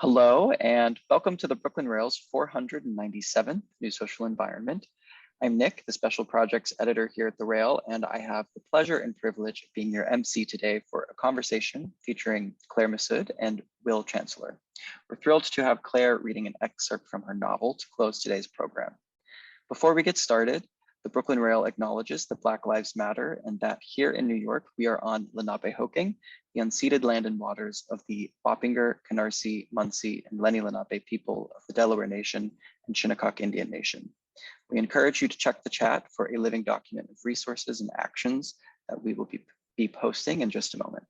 Hello, and welcome to the Brooklyn Rail's 497th New Social Environment. I'm Nick, the Special Projects Editor here at the Rail, and I have the pleasure and privilege of being your MC today for a conversation featuring Claire Messud and Will Chancellor. We're thrilled to have Claire reading an excerpt from her novel to close today's program. Before we get started, the Brooklyn Rail acknowledges that Black Lives Matter and that here in New York, we are on Lenapehoking, the unceded land and waters of the Wappinger, Canarsie, Munsee, and Lenni Lenape people of the Delaware Nation and Shinnecock Indian Nation. We encourage you to check the chat for a living document of resources and actions that we will be posting in just a moment.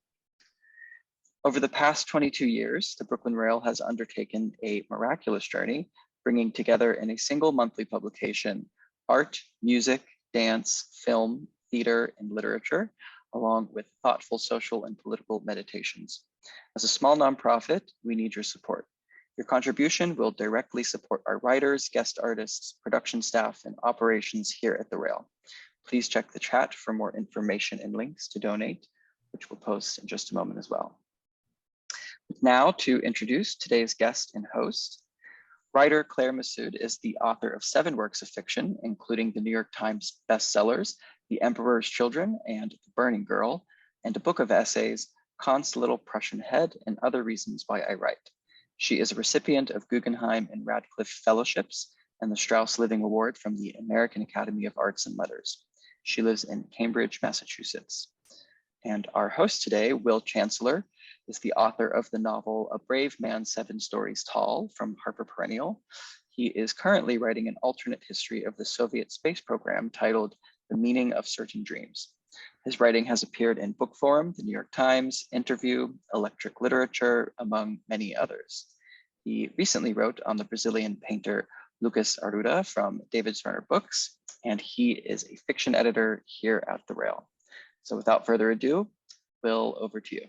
Over the past 22 years, the Brooklyn Rail has undertaken a miraculous journey, bringing together in a single monthly publication art, music, dance, film, theater, and literature, along with thoughtful social and political meditations. As a small nonprofit, we need your support. Your contribution will directly support our writers, guest artists, production staff, and operations here at the Rail. Please check the chat for more information and links to donate, which we'll post in just a moment as well. Now to introduce today's guest and host. Writer Claire Messud is the author of 7 works of fiction, including the New York Times bestsellers, The Emperor's Children and The Burning Girl, and a book of essays, Kant's Little Prussian Head and Other Reasons Why I Write. She is a recipient of Guggenheim and Radcliffe Fellowships and the Strauss Living Award from the American Academy of Arts and Letters. She lives in Cambridge, Massachusetts. And our host today, Will Chancellor, is the author of the novel A Brave Man 7 Stories Tall from Harper Perennial. He is currently writing an alternate history of the Soviet space program titled The Meaning of Certain Dreams. His writing has appeared in Bookforum, the New York Times, Interview, Electric Literature, among many others. He recently wrote on the Brazilian painter Lucas Arruda from David Zwirner Books, and he is a fiction editor here at the Rail. So without further ado, Will, over to you.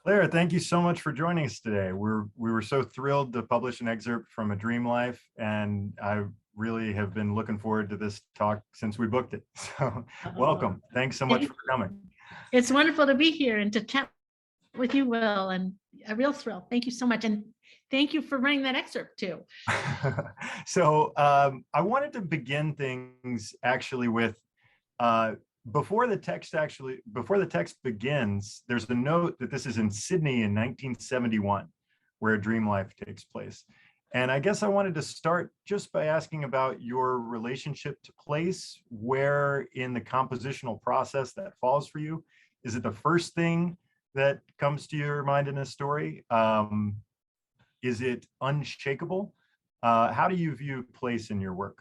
Claire, thank you so much for joining us today. We were so thrilled to publish an excerpt from A Dream Life, and I really have been looking forward to this talk since we booked it. So welcome. Thanks so much for coming. It's wonderful to be here and to chat with you, Will, and a real thrill. Thank you so much. And thank you for running that excerpt too. So I wanted to begin things actually with, before the text begins, there's the note that this is in Sydney in 1971, where A Dream Life takes place. And I guess I wanted to start just by asking about your relationship to place, where in the compositional process that falls for you. Is it the first thing that comes to your mind in a story? Is it unshakable? How do you view place in your work?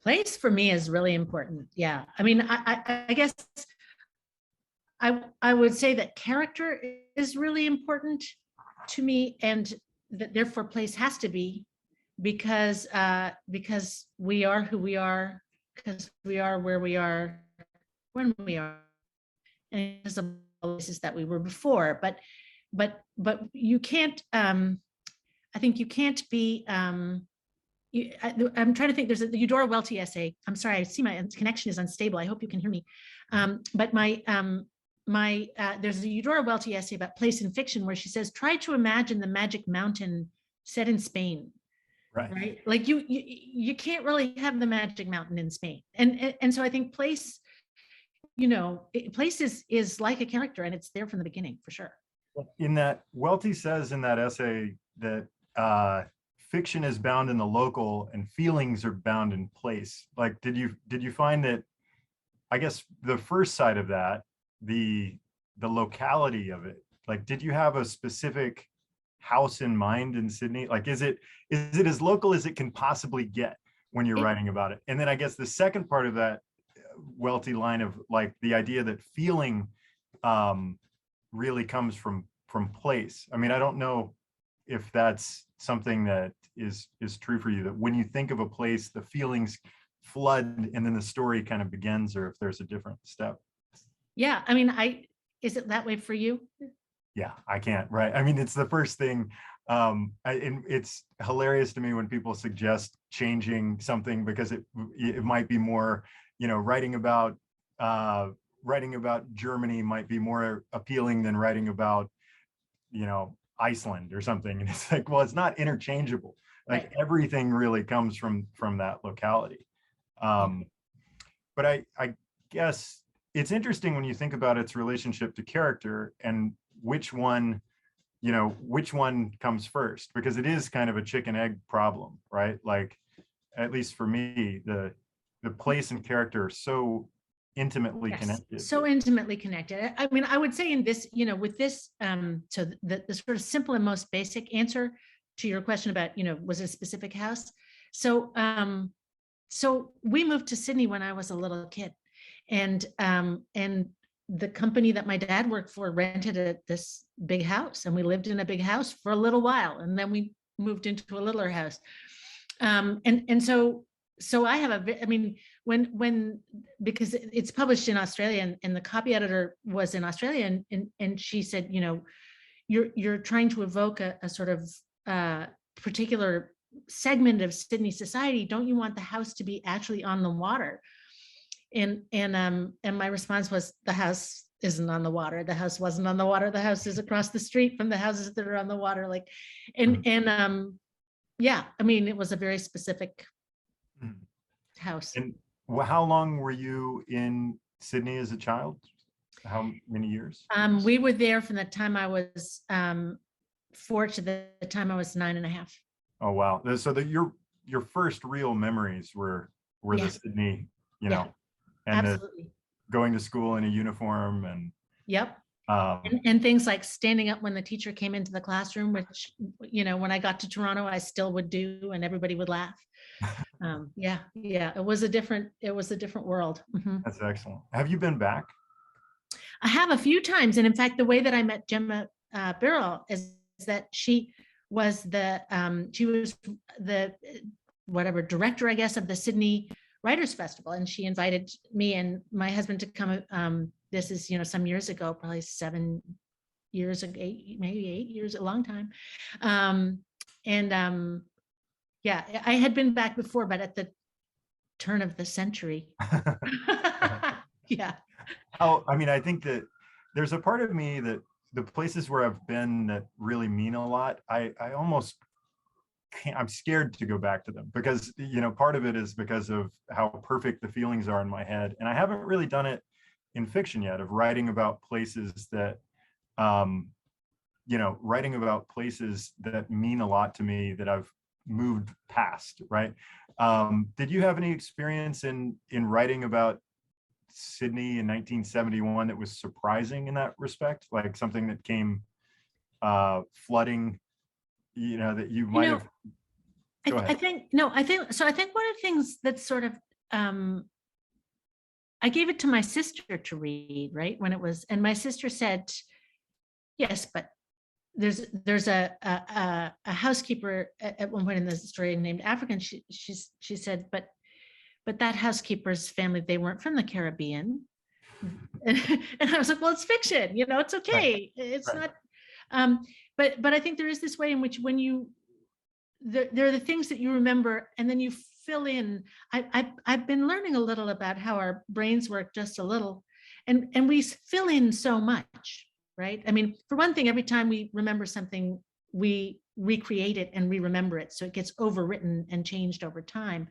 Place for me is really important. Yeah. I mean, I guess I would say that character is really important to me, and that therefore place has to be, because we are who we are, because we are where we are when we are, and it's the places that we were before. But you can't. I think you can't be. I'm trying to think. There's the Eudora Welty essay. I'm sorry, I see my connection is unstable. I hope you can hear me. But there's a Eudora Welty essay about place in fiction where she says, try to imagine the magic mountain set in Spain. Right? Like you can't really have the magic mountain in Spain. And so I think place, place is like a character, and it's there from the beginning for sure. In that, Welty says in that essay that fiction is bound in the local and feelings are bound in place. Like, did you find that, I guess the first side of that, the locality of it, like, did you have a specific house in mind in Sydney? Like, is it as local as it can possibly get when you're writing about it? And then I guess the second part of that Welty line of like the idea that feeling really comes from place. I mean, I don't know if that's something that is true for you, that when you think of a place, the feelings flood and then the story kind of begins, or if there's a different step. Yeah, I mean, is it that way for you? Yeah, I can't, right? I mean, it's the first thing. And it's hilarious to me when people suggest changing something because it might be more, writing about Germany might be more appealing than writing about, Iceland or something. And it's like, well, it's not interchangeable. Like everything really comes from that locality. But I guess it's interesting when you think about its relationship to character and which one comes first, because it is kind of a chicken egg problem, right? Like, at least for me, the place and character are so intimately connected. So intimately connected. I mean, I would say in this, with this, so the sort of simple and most basic answer to your question about, was it a specific house? So, so we moved to Sydney when I was a little kid, and the company that my dad worked for rented this big house, and we lived in a big house for a little while, and then we moved into a littler house. And so I have when because it's published in Australia, and the copy editor was in Australia, and she said, you're trying to evoke a sort of particular segment of Sydney society. Don't you want the house to be actually on the water? And my response was, the house isn't on the water. The house wasn't on the water. The house is across the street from the houses that are on the water. Like, yeah, I mean, it was a very specific house. And how long were you in Sydney as a child? How many years? We were there from the time I was 4 to the time I was 9.5. Oh, wow. So your first real memories were the Sydney, and going to school in a uniform and and things like standing up when the teacher came into the classroom, which, when I got to Toronto, I still would do, and everybody would laugh. It was a different world. That's excellent. Have you been back? I have a few times. And in fact, the way that I met Gemma Birrell is that she was the director, I guess, of the Sydney Writers Festival. And she invited me and my husband to come. This is, some years ago, probably 7 years ago, maybe 8 years, a long time. I had been back before, but at the turn of the century. Yeah. I think that there's a part of me that the places where I've been that really mean a lot, I almost can't, I'm scared to go back to them, because, part of it is because of how perfect the feelings are in my head. And I haven't really done it in fiction yet, of writing about places that, mean a lot to me, that I've moved past, right? Did you have any experience in writing about Sydney in 1971 that was surprising in that respect, like something that came flooding, that you might have? Go ahead. I think one of the things that sort of I gave it to my sister to read, right, when it was, and my sister said, yes, but there's a housekeeper at one point in the story named African. She said, but that housekeeper's family, they weren't from the Caribbean. And I was like, well, it's fiction, it's okay. Right. It's not, but I think there is this way in which when there are the things that you remember, and then you fill in. I've been learning a little about how our brains work, just a little, and we fill in so much, right? I mean, for one thing, every time we remember something, we recreate it and re-remember it. So it gets overwritten and changed over time.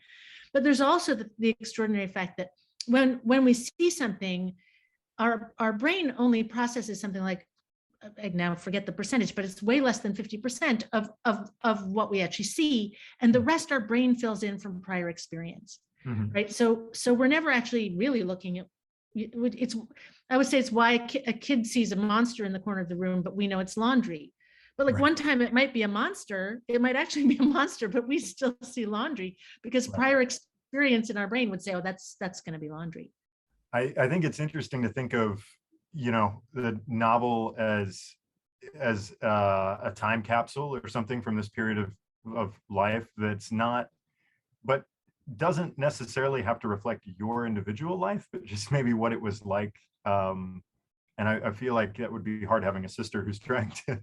But there's also the extraordinary fact that when we see something, our brain only processes something like, I now forget the percentage, but it's way less than 50% of what we actually see. And the rest our brain fills in from prior experience, right? So we're never actually really looking at, I would say it's why a kid sees a monster in the corner of the room, but we know it's laundry. But like one time it might be a monster, it might actually be a monster, but we still see laundry because prior experience in our brain would say, oh, that's going to be laundry. I think it's interesting to think of, the novel as a time capsule or something from this period of life that's not, but doesn't necessarily have to reflect your individual life, but just maybe what it was like. And I feel like that would be hard, having a sister who's trying to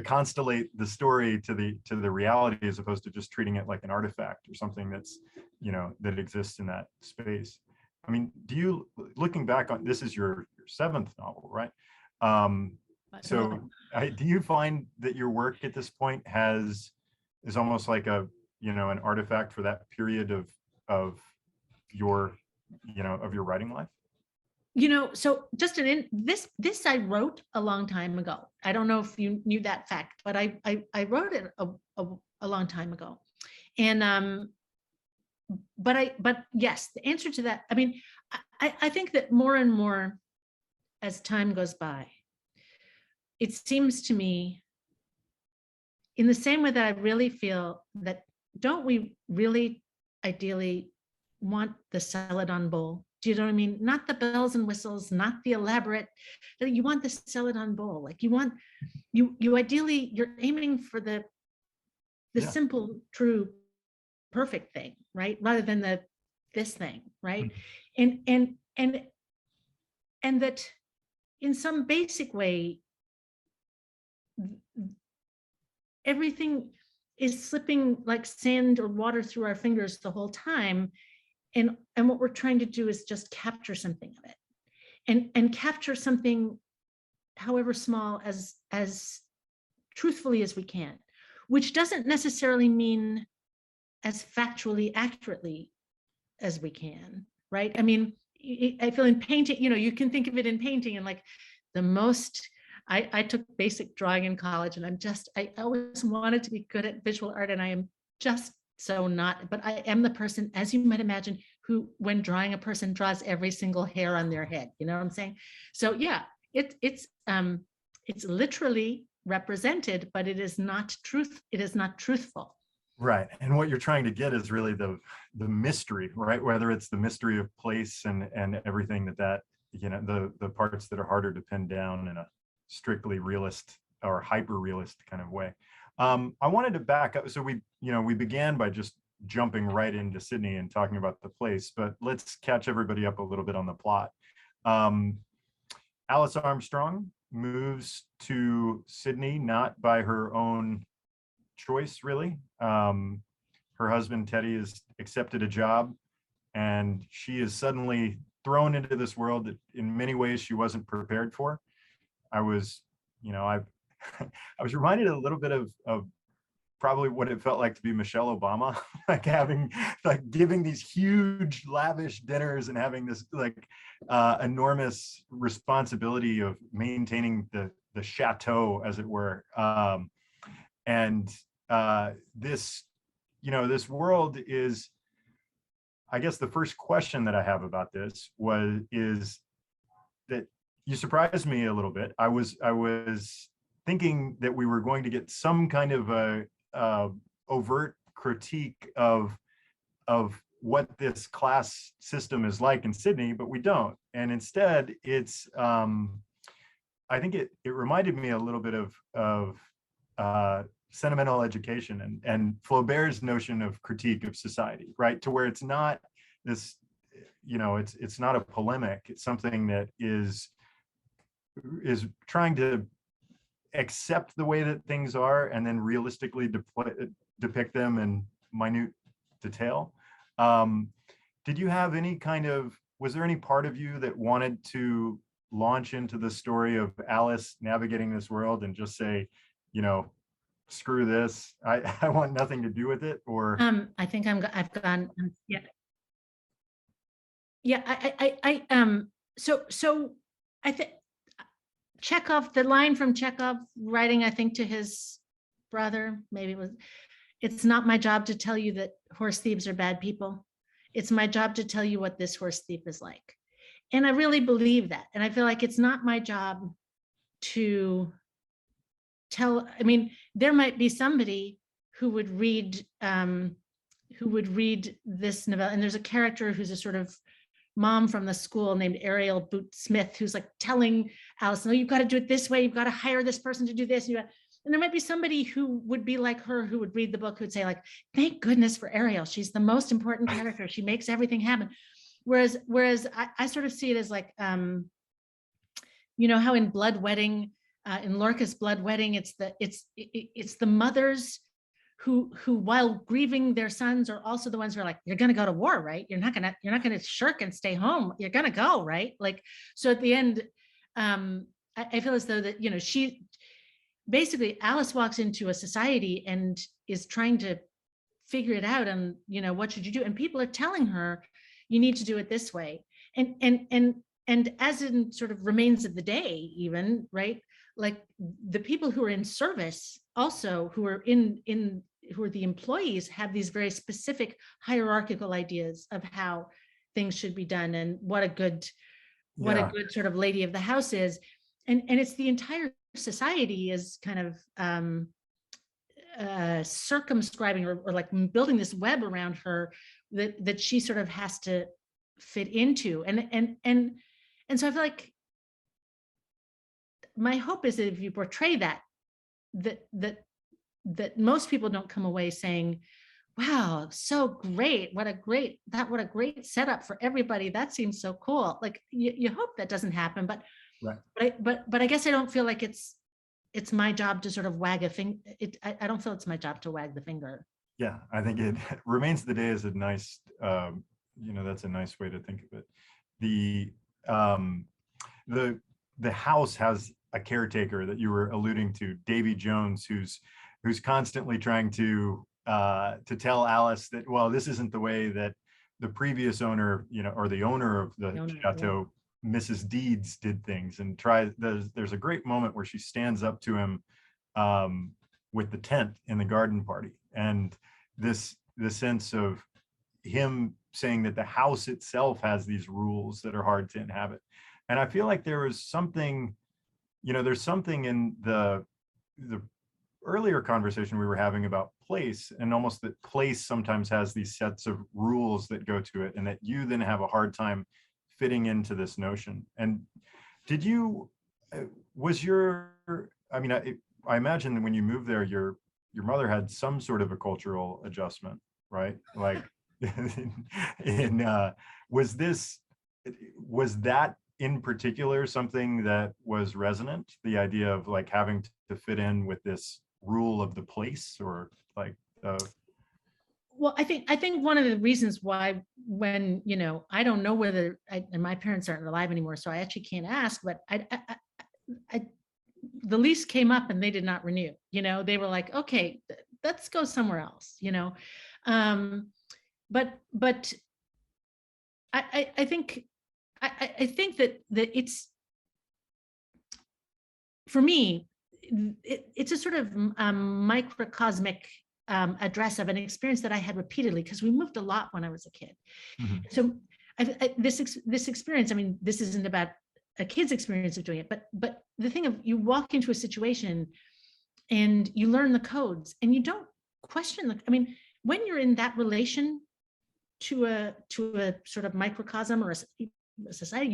constellate the story to the reality, as opposed to just treating it like an artifact or something that's, that exists in that space. I mean, looking back on, this is your 7th novel, right? So do you find that your work at this point is almost like a, an artifact for that period of your, of your writing life? So just this I wrote a long time ago. I don't know if you knew that fact, but I wrote it a long time ago. And but yes, the answer to that, I mean, I think that more and more as time goes by, it seems to me, in the same way that I really feel that, don't we really ideally want the Celadon bowl? Do you know what I mean? Not the bells and whistles, not the elaborate, you want the Celadon bowl. Like you ideally, you're aiming for the simple, true, perfect thing, right? Rather than this thing, right? And that in some basic way, everything is slipping like sand or water through our fingers the whole time. And what we're trying to do is just capture something of it, and capture something, however small, as truthfully as we can, which doesn't necessarily mean as factually accurately as we can, right? I mean, I feel in painting, you can think of it in painting and like the most, I took basic drawing in college, and I always wanted to be good at visual art, and I am just so not, but I am the person, as you might imagine, who, when drawing a person, draws every single hair on their head. You know what I'm saying? So yeah, it's literally represented, but it is not truth. It is not truthful. Right. And what you're trying to get is really the mystery, right? Whether it's the mystery of place and everything that the parts that are harder to pin down in a strictly realist or hyper realist kind of way. I wanted to back up. So we began by just jumping right into Sydney and talking about the place, but let's catch everybody up a little bit on the plot. Alice Armstrong moves to Sydney, not by her own choice, really. Her husband, Teddy, has accepted a job, and she is suddenly thrown into this world that in many ways she wasn't prepared for. I was reminded a little bit of probably what it felt like to be Michelle Obama, giving these huge lavish dinners and having this enormous responsibility of maintaining the chateau, as it were. This world is, I guess the first question that I have about this is that you surprised me a little bit. I was thinking that we were going to get some kind of a overt critique of what this class system is like in Sydney, but we don't. And instead, it's I think it reminded me a little bit of sentimental education and Flaubert's notion of critique of society, right? To where it's not this, it's not a polemic. It's something that is trying to accept the way that things are and then realistically depict them in minute detail. Did you have was there any part of you that wanted to launch into the story of Alice navigating this world and just say, screw this, I want nothing to do with it? Or I think I've gone, so I think Chekhov, the line from Chekhov writing, I think, to his brother, maybe it was, "It's not my job to tell you that horse thieves are bad people. It's my job to tell you what this horse thief is like." And I really believe that. And I feel like it's not my job to tell, I mean, there might be somebody who would read this novella, and there's a character who's a sort of mom from the school named Ariel Boot Smith, who's like telling Alice, "No, you've got to do it this way. You've got to hire this person to do this." And there might be somebody who would be like her, who would read the book, who'd say like, "Thank goodness for Ariel. She's the most important character. She makes everything happen." Whereas I sort of see it as like, how in Blood Wedding, in Lorca's Blood Wedding, it's the mothers who while grieving their sons are also the ones who are like, "You're going to go to war, right? You're not going to shirk and stay home. You're going to go, right?" Like, so at the end, I feel as though that, she basically, Alice walks into a society and is trying to figure it out, and what should you do, and people are telling her you need to do it this way, and as in sort of remains of the day, even, right, like the people who are in service also, who are who are the employees, have these very specific hierarchical ideas of how things should be done, and what a good sort of lady of the house is, and it's the entire society is kind of circumscribing, or like building this web around her that she sort of has to fit into, and so I feel like my hope is that if you portray that most people don't come away saying, wow, so great, what a great setup for everybody, that seems so cool. Like you hope that doesn't happen, but right. but I guess I don't feel like it's my job to sort of wag a finger. I don't feel it's my job to wag the finger. Yeah, I think it remains of the day is a nice, that's a nice way to think of it. The house has a caretaker that you were alluding to, Davy Jones, who's constantly trying to tell Alice that, well, this isn't the way that the previous owner, or the owner of the chateau, Mrs. Deeds, did things, and there's a great moment where she stands up to him with the tent in the garden party, and the sense of him saying that the house itself has these rules that are hard to inhabit. And I feel like there was something, there's something in the earlier conversation we were having about place, and almost that place sometimes has these sets of rules that go to it, and that you then have a hard time fitting into this notion. And did you, I imagine when you moved there, your mother had some sort of a cultural adjustment, right? Like, was that in particular something that was resonant, the idea of like having to fit in with this rule of the place, or like well, I think one of the reasons why, when I don't know whether and my parents aren't alive anymore, so I actually can't ask, but I the lease came up and they did not renew. They were like, okay, let's go somewhere else. But I think that it's, for me, it's a sort of microcosmic address of an experience that I had repeatedly, because we moved a lot when I was a kid. Mm-hmm. So this experience, I mean, this isn't about a kid's experience of doing it, but the thing of, you walk into a situation and you learn the codes and you don't question I mean, when you're in that relation to a sort of microcosm or a society,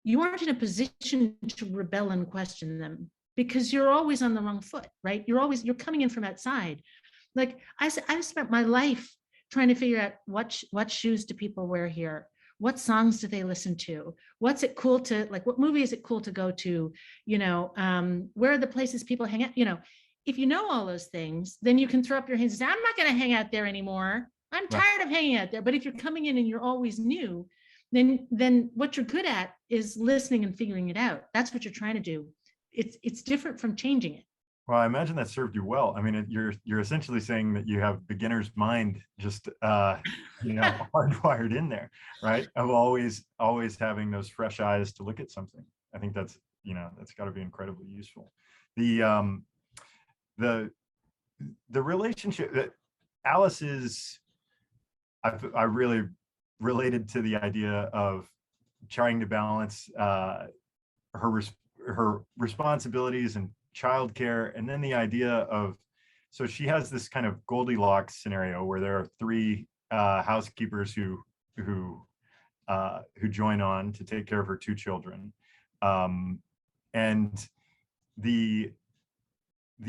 you aren't in a position to rebel and question them, because you're always on the wrong foot, right? You're coming in from outside. Like I've spent my life trying to figure out what shoes do people wear here? What songs do they listen to? What's it cool to, like, what movie is it cool to go to? Where are the places people hang out? If you know all those things, then you can throw up your hands and say, I'm not going to hang out there anymore. I'm tired of hanging out there. But if you're coming in and you're always new, then what you're good at is listening and figuring it out. That's what you're trying to do. It's different from changing it. Well, I imagine that served you well. I mean, you're essentially saying that you have beginner's mind, just hardwired in there, right? Of always having those fresh eyes to look at something. I think that's got to be incredibly useful. The relationship that Alice is, I really related to the idea of trying to balance her responsibilities and childcare, and then the idea of, so she has this kind of Goldilocks scenario where there are three housekeepers who join on to take care of her two children, and the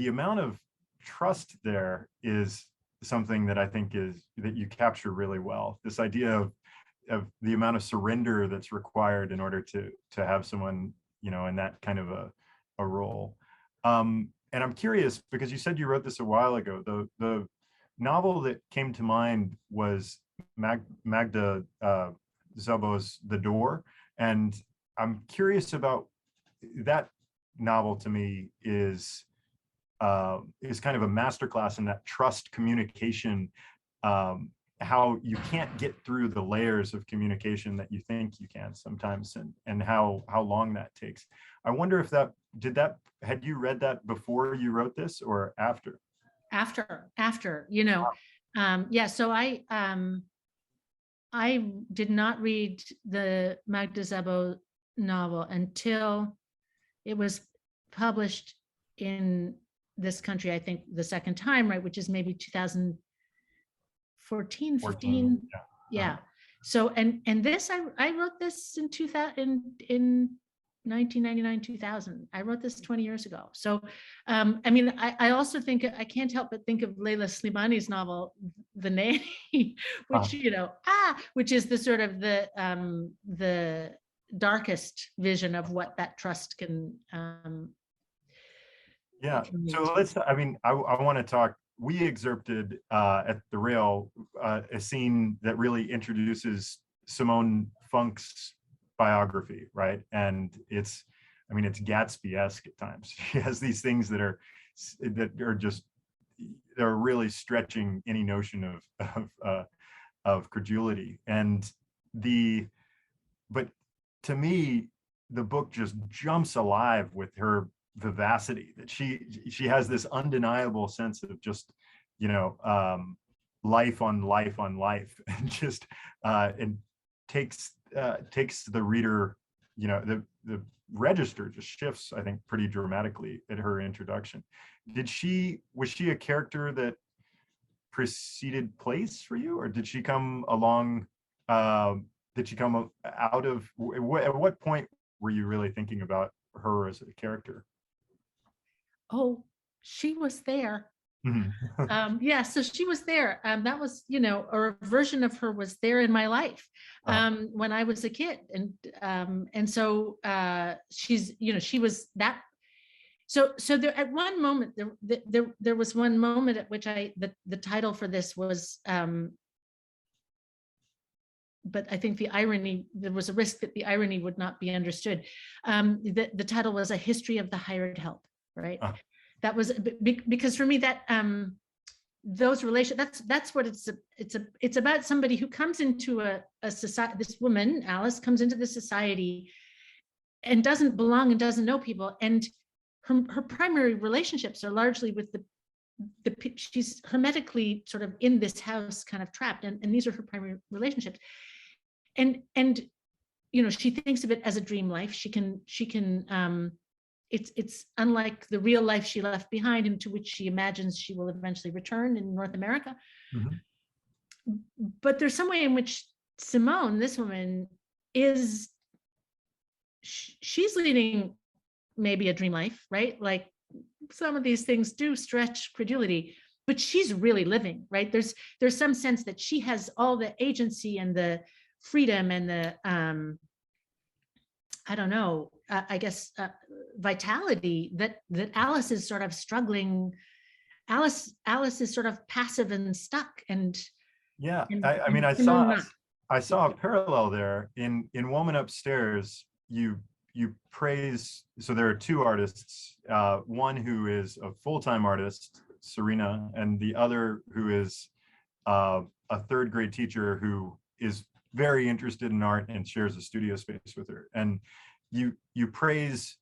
amount of trust there is something that I think that you capture really well. This idea of the amount of surrender that's required in order to have someone in that kind of a role. And I'm curious, because you said you wrote this a while ago. The novel that came to mind was Magda Szabo's The Door, and I'm curious about that novel to me is kind of a masterclass in that trust communication, how you can't get through the layers of communication that you think you can sometimes, and how long that takes. I wonder if had you read that before you wrote this or after? After, you know. Yeah, so I did not read the Magda Szabo novel until it was published in this country, I think the second time, right, which is maybe 2014, 15. Yeah. So, and this, I wrote this in 1999, 2000. I wrote this 20 years ago. So, I mean, I also think, I can't help but think of Leila Slimani's novel, The Nanny, which, you know, which is the sort of the darkest vision of what that trust can, yeah. So I want to talk, we excerpted at the Rail a scene that really introduces Simone Funk's biography, right? And it's Gatsby-esque at times. She has these things that are just, they're really stretching any notion of credulity. But to me, the book just jumps alive with her vivacity, that she has this undeniable sense of just, you know, life on life on life, and just and takes the reader, you know, the register just shifts, I think, pretty dramatically at her introduction. Was she a character that preceded place for you, or did she come along, did she come out of, at what point were you really thinking about her as a character? Oh, she was there. Mm-hmm. Yeah, so she was there. That was, you know, or a version of her was there in my life when I was a kid, and so she's, you know, she was that. So there, at one moment, there was one moment at which the title for this was, but I think the irony, there was a risk that the irony would not be understood. The title was A History of the Hired Help, right? That was because for me that those relations, that's what it's about. Somebody who comes into a society, this woman, Alice, comes into the society and doesn't belong and doesn't know people. And her primary relationships are largely with she's hermetically sort of in this house, kind of trapped. And these are her primary relationships. And you know, she thinks of it as a dream life. She can it's unlike the real life she left behind, into which she imagines she will eventually return in North America. Mm-hmm. But there's some way in which Simone, this woman, she's leading maybe a dream life, right? Like some of these things do stretch credulity, but she's really living, right? There's some sense that she has all the agency and the freedom and the I don't know, I guess vitality that Alice is sort of struggling. Alice is sort of passive and stuck, and yeah, I mean, I saw a parallel there in Woman Upstairs. You praise, so there are two artists, one who is a full-time artist, Serena, and the other who is a third grade teacher who is very interested in art and shares a studio space with her. And you praise,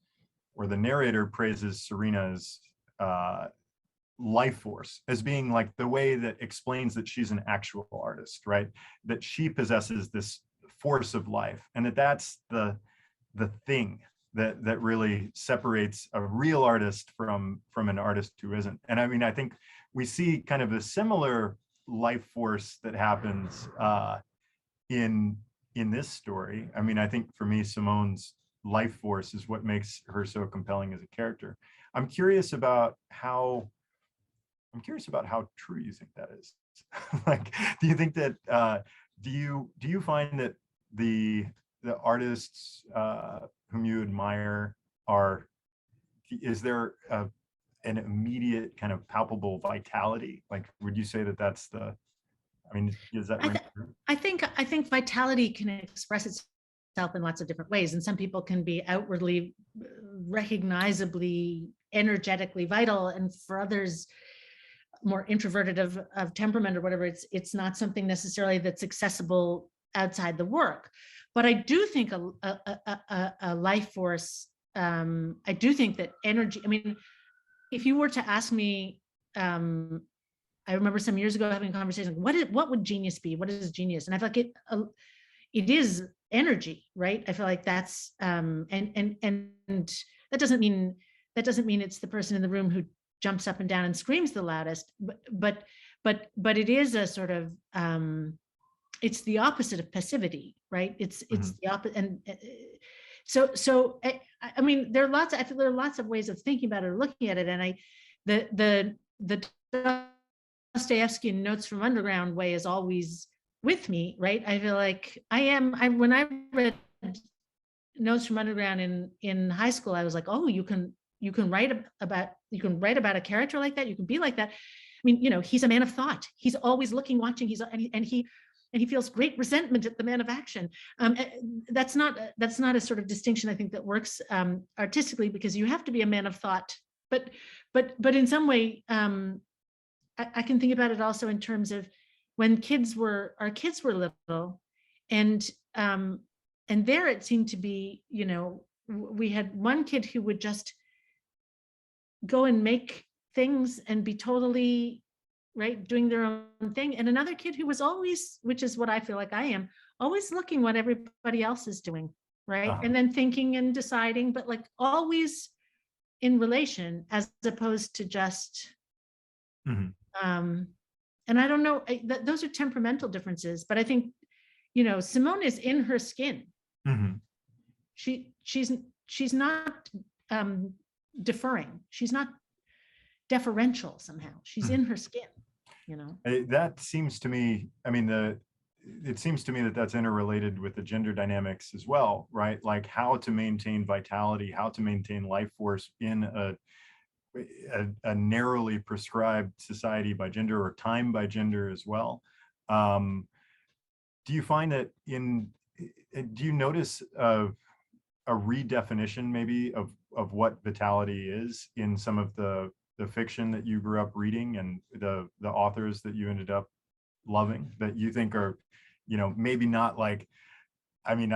or the narrator praises, Serena's life force as being like the way that explains that she's an actual artist, right? That she possesses this force of life, and that's the thing that really separates a real artist from an artist who isn't. And I mean, I think we see kind of a similar life force that happens in this story. I mean, I think for me, Simone's life force is what makes her so compelling as a character. I'm curious about how true you think that is. Like, do you think that do you find that the artists whom you admire is there an immediate kind of palpable vitality? Like, would you say that that's the, I mean, is that ring true? I think vitality can express itself in lots of different ways. And some people can be outwardly, recognizably, energetically vital, and for others, more introverted of temperament or whatever, it's not something necessarily that's accessible outside the work. But I do think a life force, I do think that energy, I mean, if you were to ask me, I remember some years ago having a conversation, what would genius be? What is genius? And I feel like it is energy, right? I feel like that's, and that doesn't mean it's the person in the room who jumps up and down and screams the loudest, but it is a sort of, it's the opposite of passivity, right? It's the opposite. And so I mean, there are lots, I feel there are lots of ways of thinking about it or looking at it. And the Dostoevsky and Notes from Underground way is always with me, right? I feel like when I read Notes from Underground in high school, I was like, oh, you can write about a character like that. You can be like that. I mean, you know, he's a man of thought. He's always looking, watching. And he feels great resentment at the man of action. That's not a sort of distinction I think that works artistically, because you have to be a man of thought. But in some way, I can think about it also in terms of when our kids were little, and there it seemed to be, you know, we had one kid who would just go and make things and be totally right, doing their own thing, and another kid who was always, which is what I feel like I am, always looking what everybody else is doing, right, and then thinking and deciding, but like always in relation, as opposed to just and I don't know, those are temperamental differences, but I think, you know, Simone is in her skin. She's not deferring, she's not deferential somehow, she's in her skin, you know. That seems to me, I mean, it seems to me that that's interrelated with the gender dynamics as well, right? Like how to maintain vitality, how to maintain life force in a narrowly prescribed society by gender, or time by gender as well. Do you find that do you notice a redefinition maybe of what vitality is in some of the fiction that you grew up reading, and the authors that you ended up loving, that you think are, you know, maybe not like, I mean,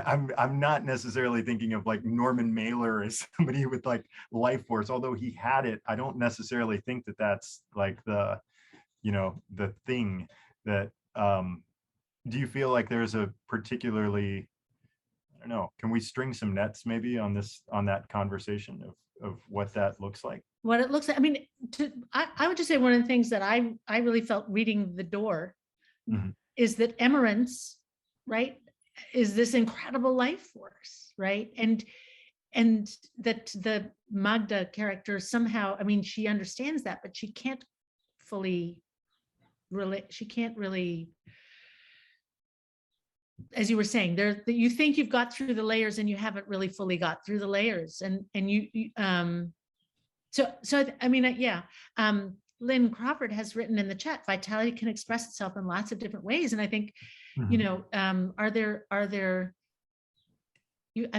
I'm not necessarily thinking of like Norman Mailer as somebody with like life force, although he had it. I don't necessarily think that that's like the, you know, the thing that, do you feel like there's a particularly, I don't know, can we string some nets maybe on that conversation of what that looks like? What it looks like, I mean, I would just say one of the things that I really felt reading The Door is that Emerence, right, is this incredible life force, right? And that the Magda character somehow, I mean, she understands that, but she can't really, as you were saying, you think you've got through the layers and you haven't really fully got through the layers. And so I mean, yeah. Lynn Crawford has written in the chat, vitality can express itself in lots of different ways. And I think, you know, I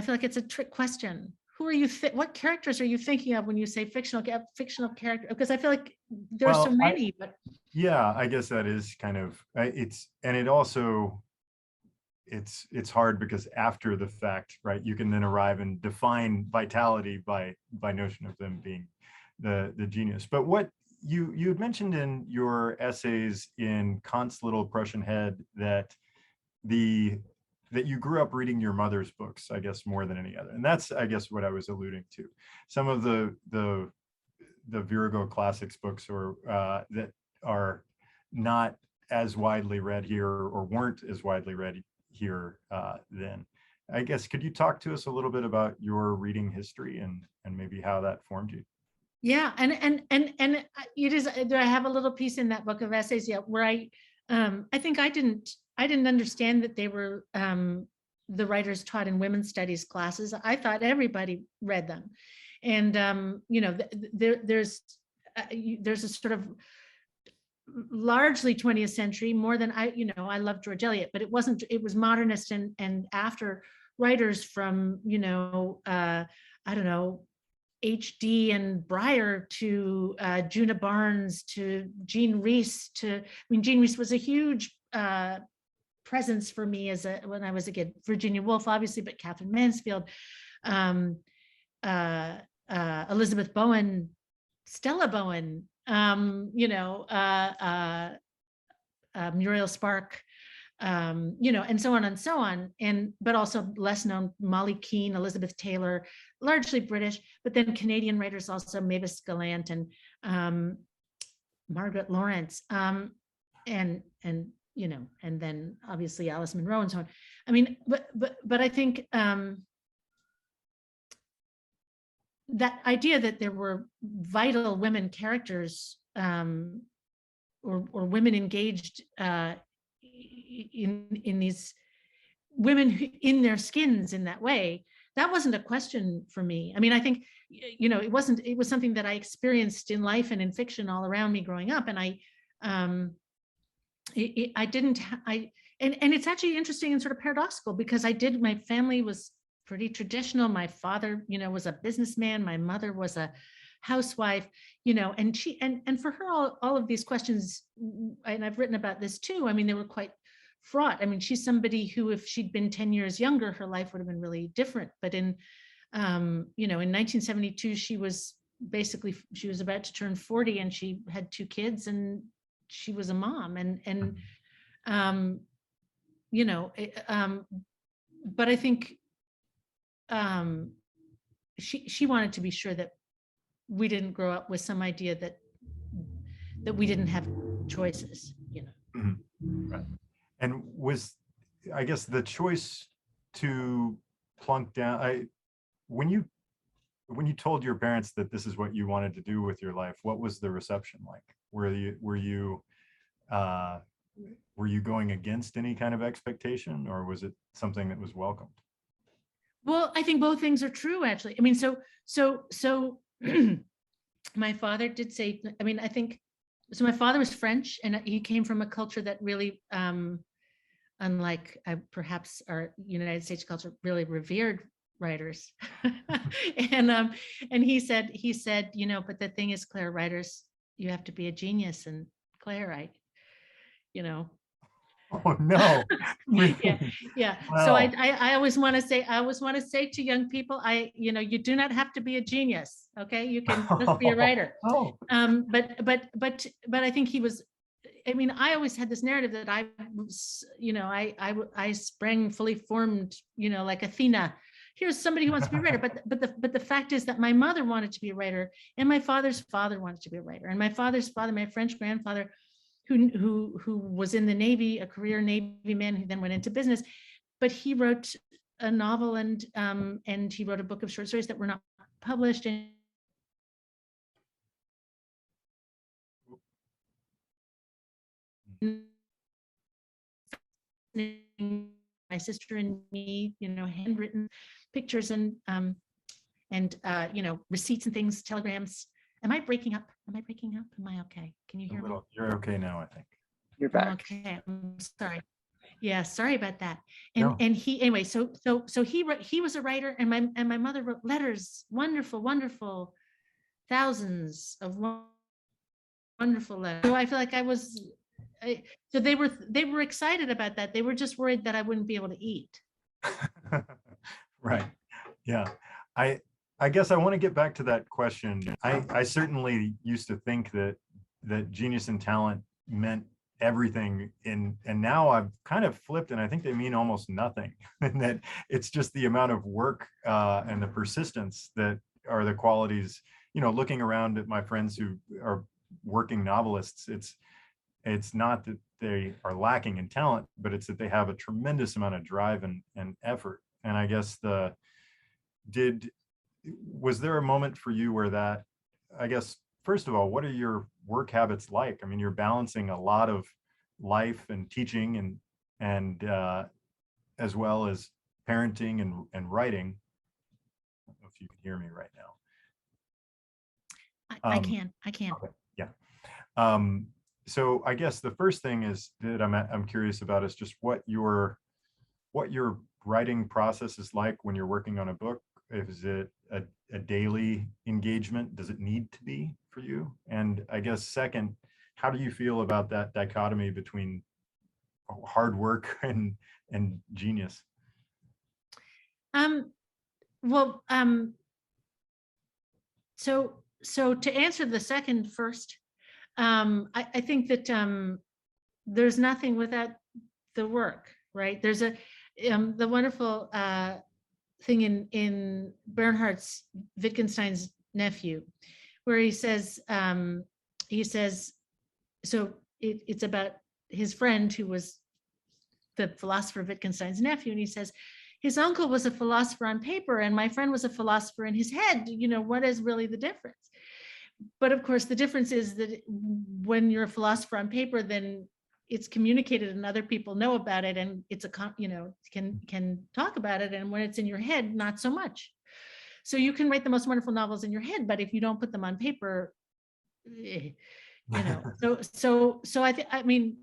feel like it's a trick question. Who are you, what characters are you thinking of when you say fictional character? Because I feel like there's so many, but. Yeah, I guess that is kind of, it's hard because after the fact, right, you can then arrive and define vitality by notion of them being the genius. But what you had mentioned in your essays in Kant's Little Prussian Head that you grew up reading your mother's books, I guess, more than any other. And that's, I guess, what I was alluding to. Some of the Virgo classics books, or that are not as widely read here, or weren't as widely read here then. I guess, could you talk to us a little bit about your reading history and maybe how that formed you? Yeah, and it is, I have a little piece in that book of essays, yeah, where I think I didn't understand that they were the writers taught in women's studies classes. I thought everybody read them, and you know, there's a sort of largely 20th century, more than I love George Eliot, but it was modernist and after writers from, I don't know, H.D. and Breyer to Juna Barnes to Jean Rhys Jean Rhys was a huge presence for me when I was a kid. Virginia Woolf, obviously, but Catherine Mansfield, Elizabeth Bowen, Stella Bowen, Muriel Spark, and so on and so on. But also less known, Molly Keane, Elizabeth Taylor, largely British, but then Canadian writers also, Mavis Gallant and Margaret Lawrence, and then obviously Alice Munro and so on. I mean, but I think that idea that there were vital women characters or women engaged in these women in their skins in that way, that wasn't a question for me. I mean, I think, it was something that I experienced in life and in fiction all around me growing up. And and it's actually interesting and sort of paradoxical because my family was pretty traditional. My father, was a businessman. My mother was a housewife, and for her, all of these questions, and I've written about this too. I mean, they were quite fraught. I mean, she's somebody who, if she'd been 10 years younger, her life would have been really different. But in 1972, she was about to turn 40 and she had 2 kids and she was a mom but I think she wanted to be sure that we didn't grow up with some idea that we didn't have choices, Mm-hmm. Right. And was, I guess, the choice to plunk down, when you told your parents that this is what you wanted to do with your life, what was the reception like? Were you going against any kind of expectation, or was it something that was welcomed? Well, I think both things are true, actually. I mean, so my father did say, I mean, I think, so my father was French and he came from a culture that really, unlike perhaps our United States culture, really revered writers. and he said, but the thing is, Claire, writers, you have to be a genius. And Claire, Oh no. Yeah. Wow. So I always want to say to young people, you do not have to be a genius. Okay, you can just be a writer. Oh. But I think he was. I mean, I always had this narrative that I was, I sprang fully formed, like Athena. Here's somebody who wants to be a writer. But the fact is that my mother wanted to be a writer, and my father's father wanted to be a writer, and my father's father, my French grandfather, who was in the Navy, a career Navy man who then went into business, but he wrote a novel and he wrote a book of short stories that were not published. My sister and me, handwritten pictures and receipts and things, telegrams. Am I breaking up? Am I okay? Can you hear me? You're okay now, I think. You're back. Okay, I'm sorry. Yeah, sorry about that. No. And he, anyway, so he was a writer, and my mother wrote letters, wonderful, thousands of wonderful letters. So I feel like so they were excited about that. They were just worried that I wouldn't be able to eat. Right. Yeah. I guess I want to get back to that question. I certainly used to think that genius and talent meant everything, and now I've kind of flipped, and I think they mean almost nothing, and that it's just the amount of work and the persistence that are the qualities. Looking around at my friends who are working novelists, it's not that they are lacking in talent, but it's that they have a tremendous amount of drive and effort. And I guess was there a moment for you where that, I guess, first of all, what are your work habits like? I mean, you're balancing a lot of life and teaching and as well as parenting and writing. I don't know if you can hear me right now. I can. Okay. Yeah. So I guess the first thing is that I'm curious about is just what your writing process is like when you're working on a book. Is it a daily engagement? Does it need to be for you? And I guess second, how do you feel about that dichotomy between hard work and genius? Well, so to answer the second first, I think that there's nothing without the work, right? There's the wonderful thing in Bernhardt's Wittgenstein's Nephew, where he says, so it's about his friend who was the philosopher Wittgenstein's nephew, and he says, his uncle was a philosopher on paper and my friend was a philosopher in his head. What is really the difference? But of course, the difference is that when you're a philosopher on paper, then it's communicated and other people know about it, and it's can talk about it. And when it's in your head, not so much. So you can write the most wonderful novels in your head, but if you don't put them on paper, so I mean,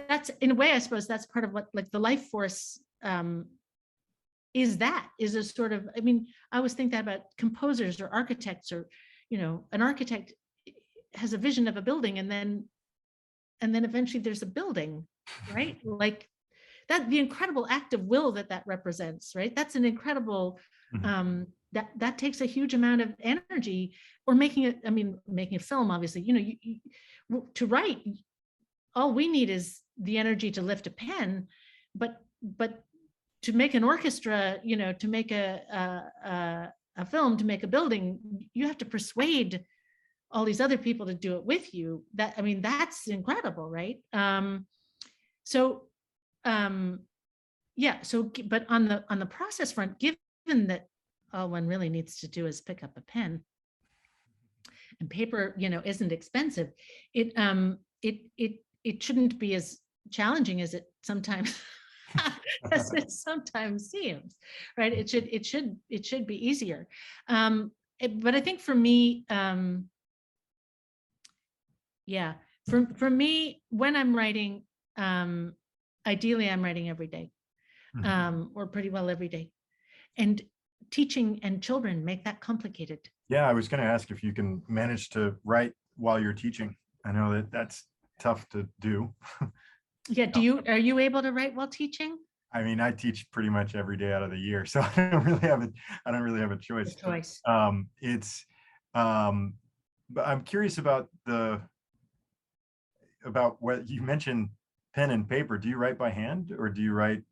that's in a way, I suppose that's part of what, like, the life force is a sort of, I mean, I always think that about composers or architects, or, an architect has a vision of a building and then eventually there's a building, right? Like that, the incredible act of will that represents, right? That's an incredible, that takes a huge amount of energy. Or making a film, obviously, to write, all we need is the energy to lift a pen, but to make an orchestra, to make a film, to make a building, you have to persuade all these other people to do it with you. That's incredible, right? So but on the process front, given that all one really needs to do is pick up a pen, and paper, isn't expensive, it shouldn't be as challenging as it sometimes seems, right? It should be easier. But I think for me, for me, when I'm writing, ideally I'm writing every day, or pretty well every day. And teaching and children make that complicated. Yeah, I was going to ask if you can manage to write while you're teaching. I know that's tough to do. Yeah, are you able to write while teaching? I mean, I teach pretty much every day out of the year, so I don't really have a choice. But I'm curious about what you mentioned, pen and paper. Do you write by hand or do you write?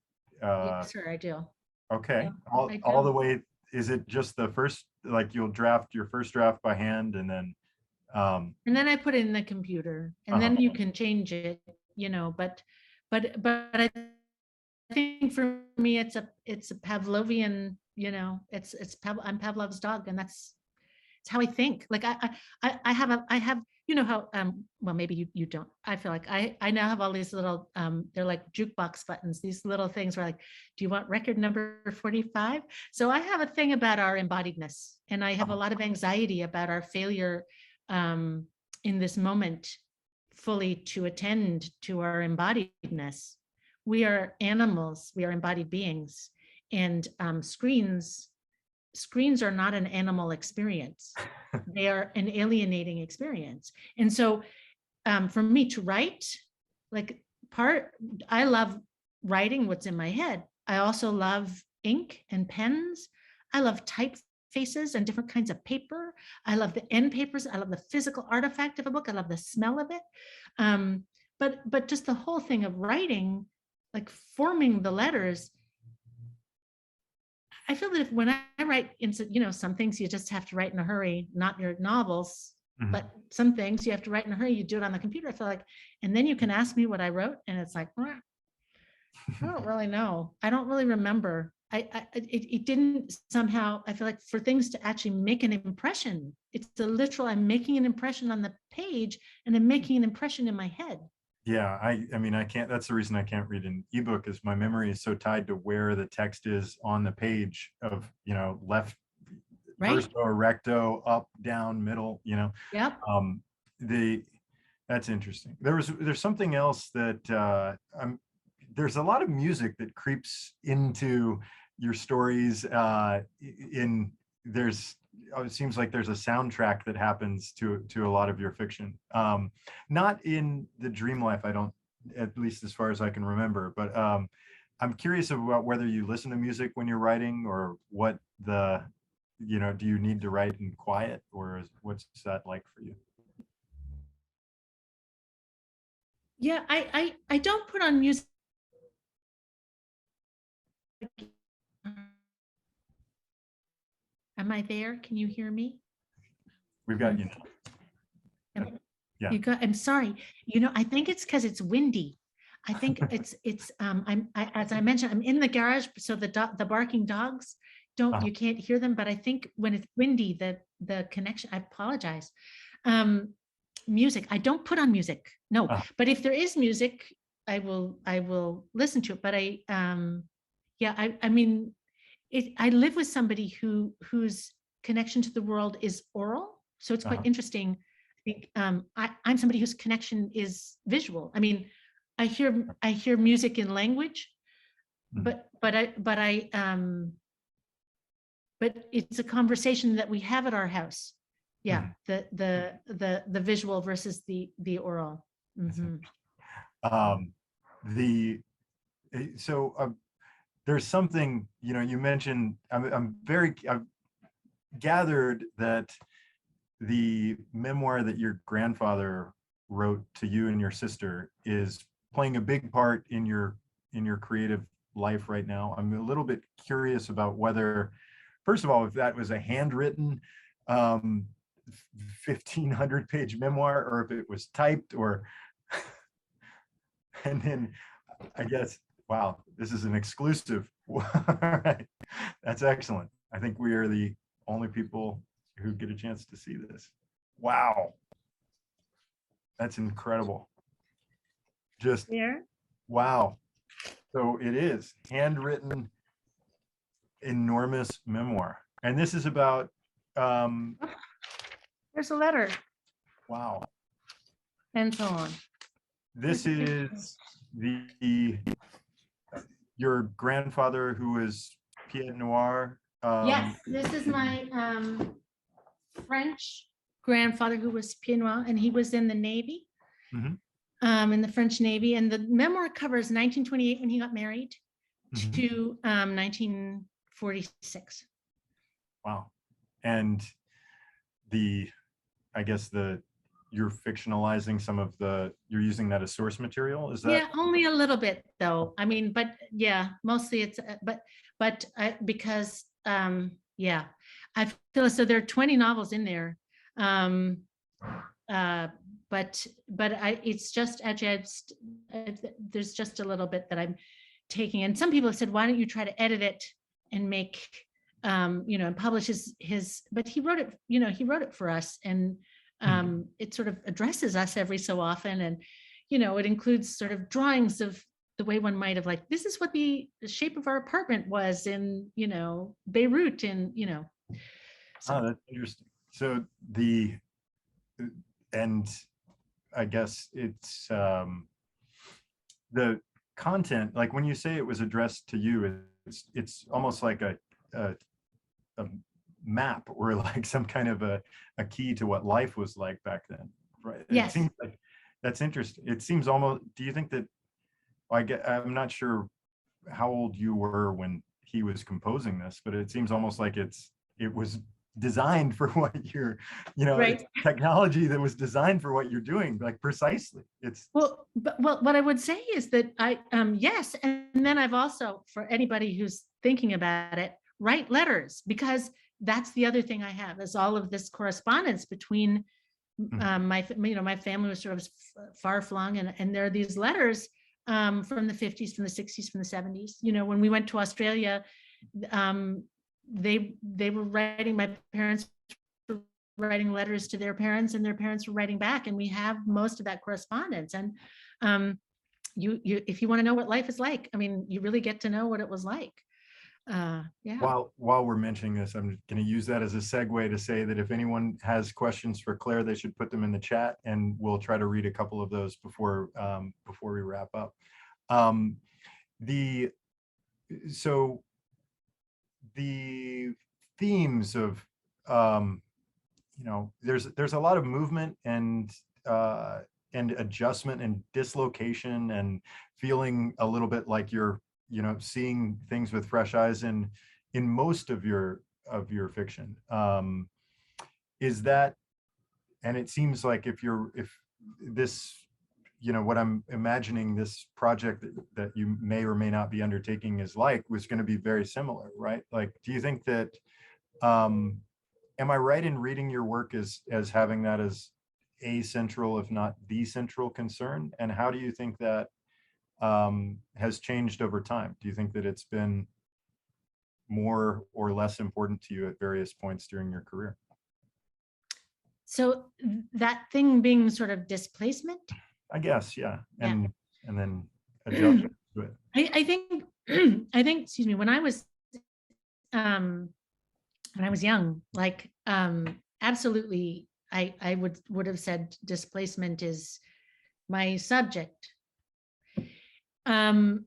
Yes, sir, I do. Okay, Yeah, all the way. Is it just the first, like you'll draft your first draft by hand and then I put it in the computer, and then you can change it, but I think for me it's a Pavlovian, I'm Pavlov's dog, and it's how I think. Like I have how well, maybe you don't. I feel like I now have all these little they're like jukebox buttons, these little things where, like, do you want record number 45? So I have a thing about our embodiedness, and I have a lot of anxiety about our failure in this moment fully to attend to our embodiedness. We are animals, we are embodied beings, and screens are not an animal experience. They are an alienating experience. And so for me to write, I love writing what's in my head. I also love ink and pens. I love typefaces and different kinds of paper. I love the end papers. I love the physical artifact of a book. I love the smell of it. But just the whole thing of writing, like forming the letters, I feel that when I write, some things you just have to write in a hurry, not your novels, but some things you have to write in a hurry, you do it on the computer. I feel like, and then you can ask me what I wrote, and it's like, I don't really know. I don't really remember. It didn't somehow, I feel like for things to actually make an impression, it's the literal, I'm making an impression on the page and I'm making an impression in my head. Yeah, I mean, I can't, that's the reason I can't read an ebook, is my memory is so tied to where the text is on the page of, left, right, verso, recto, up, down, middle, Yep. That's interesting. There's something else that there's a lot of music that creeps into your stories. It seems like there's a soundtrack that happens to a lot of your fiction. Not in the dream life, I don't, at least as far as I can remember, but I'm curious about whether you listen to music when you're writing, or what do you need to write in quiet, or what's that like for you? Yeah, I don't put on music. Am I there? Can you hear me? We've got you. Yeah. I'm sorry. I think it's because it's windy. I think it's as I mentioned, I'm in the garage, so the barking dogs you can't hear them, but I think when it's windy, the connection, I apologize. Music, I don't put on music, no, but if there is music, I will listen to it. But I mean, I live with somebody whose connection to the world is oral, so it's quite interesting. I think I'm somebody whose connection is visual. I mean, I hear music in language, but it's a conversation that we have at our house. Yeah, the visual versus the oral. There's something, you mentioned, I've gathered that the memoir that your grandfather wrote to you and your sister is playing a big part in your creative life right now. I'm a little bit curious about whether, first of all, if that was a handwritten 1,500 page memoir, or if it was typed, or and then I guess, wow, this is an exclusive. All right. That's excellent. I think we are the only people who get a chance to see this. Wow. That's incredible. Just here. Wow. So it is handwritten, enormous memoir. And this is about there's a letter. Wow. And so on. This is your grandfather, who is Pied Noir. Yes, this is my French grandfather, who was Pied Noir, and he was in the Navy, in the French Navy. And the memoir covers 1928 when he got married to 1946. Wow. And I guess you're fictionalizing some of you're using that as source material, is that? Yeah, only a little bit though. I mean, but yeah, mostly it's, because yeah, I feel as though there are 20 novels in there. It's just, there's just a little bit that I'm taking. And some people have said, why don't you try to edit it and make, and publish his, but he wrote it, he wrote it for us. And it sort of addresses us every so often. And, it includes sort of drawings of the way one might have, like, this is what the shape of our apartment was in, Beirut, and, So. Oh, that's interesting. So and I guess it's the content, like when you say it was addressed to you, it's almost like a map, or like some kind of a key to what life was like back then, right? Yes. It seems like that's interesting. It seems almost, do you think that, I'm not sure how old you were when he was composing this, but it seems almost like it was designed for what you're, right. Technology that was designed for what you're doing, like precisely. Well, what I would say is that yes, and then I've also, for anybody who's thinking about it, write letters, because that's the other thing I have, is all of this correspondence between my family was sort of far flung, and there are these letters from the 50s, from the 60s, from the 70s. When we went to Australia, they were writing, my parents were writing letters to their parents, and their parents were writing back, and we have most of that correspondence. And if you want to know what life is like, I mean, you really get to know what it was like. Yeah. While we're mentioning this, I'm going to use that as a segue to say that if anyone has questions for Claire, they should put them in the chat, and we'll try to read a couple of those before we wrap up. So the themes of there's a lot of movement and adjustment and dislocation and feeling a little bit like you're seeing things with fresh eyes in most of your fiction. Is that, and it seems like if this, what I'm imagining this project that you may or may not be undertaking was going to be very similar, right? Like, do you think that, am I right in reading your work as having that as a central, if not the central concern? And how do you think that has changed over time? Do you think that it's been more or less important to you at various points during your career? So that thing being sort of displacement, I guess, yeah. And then adjustment to it. I think excuse me, when I was young, like absolutely, I would have said displacement is my subject. And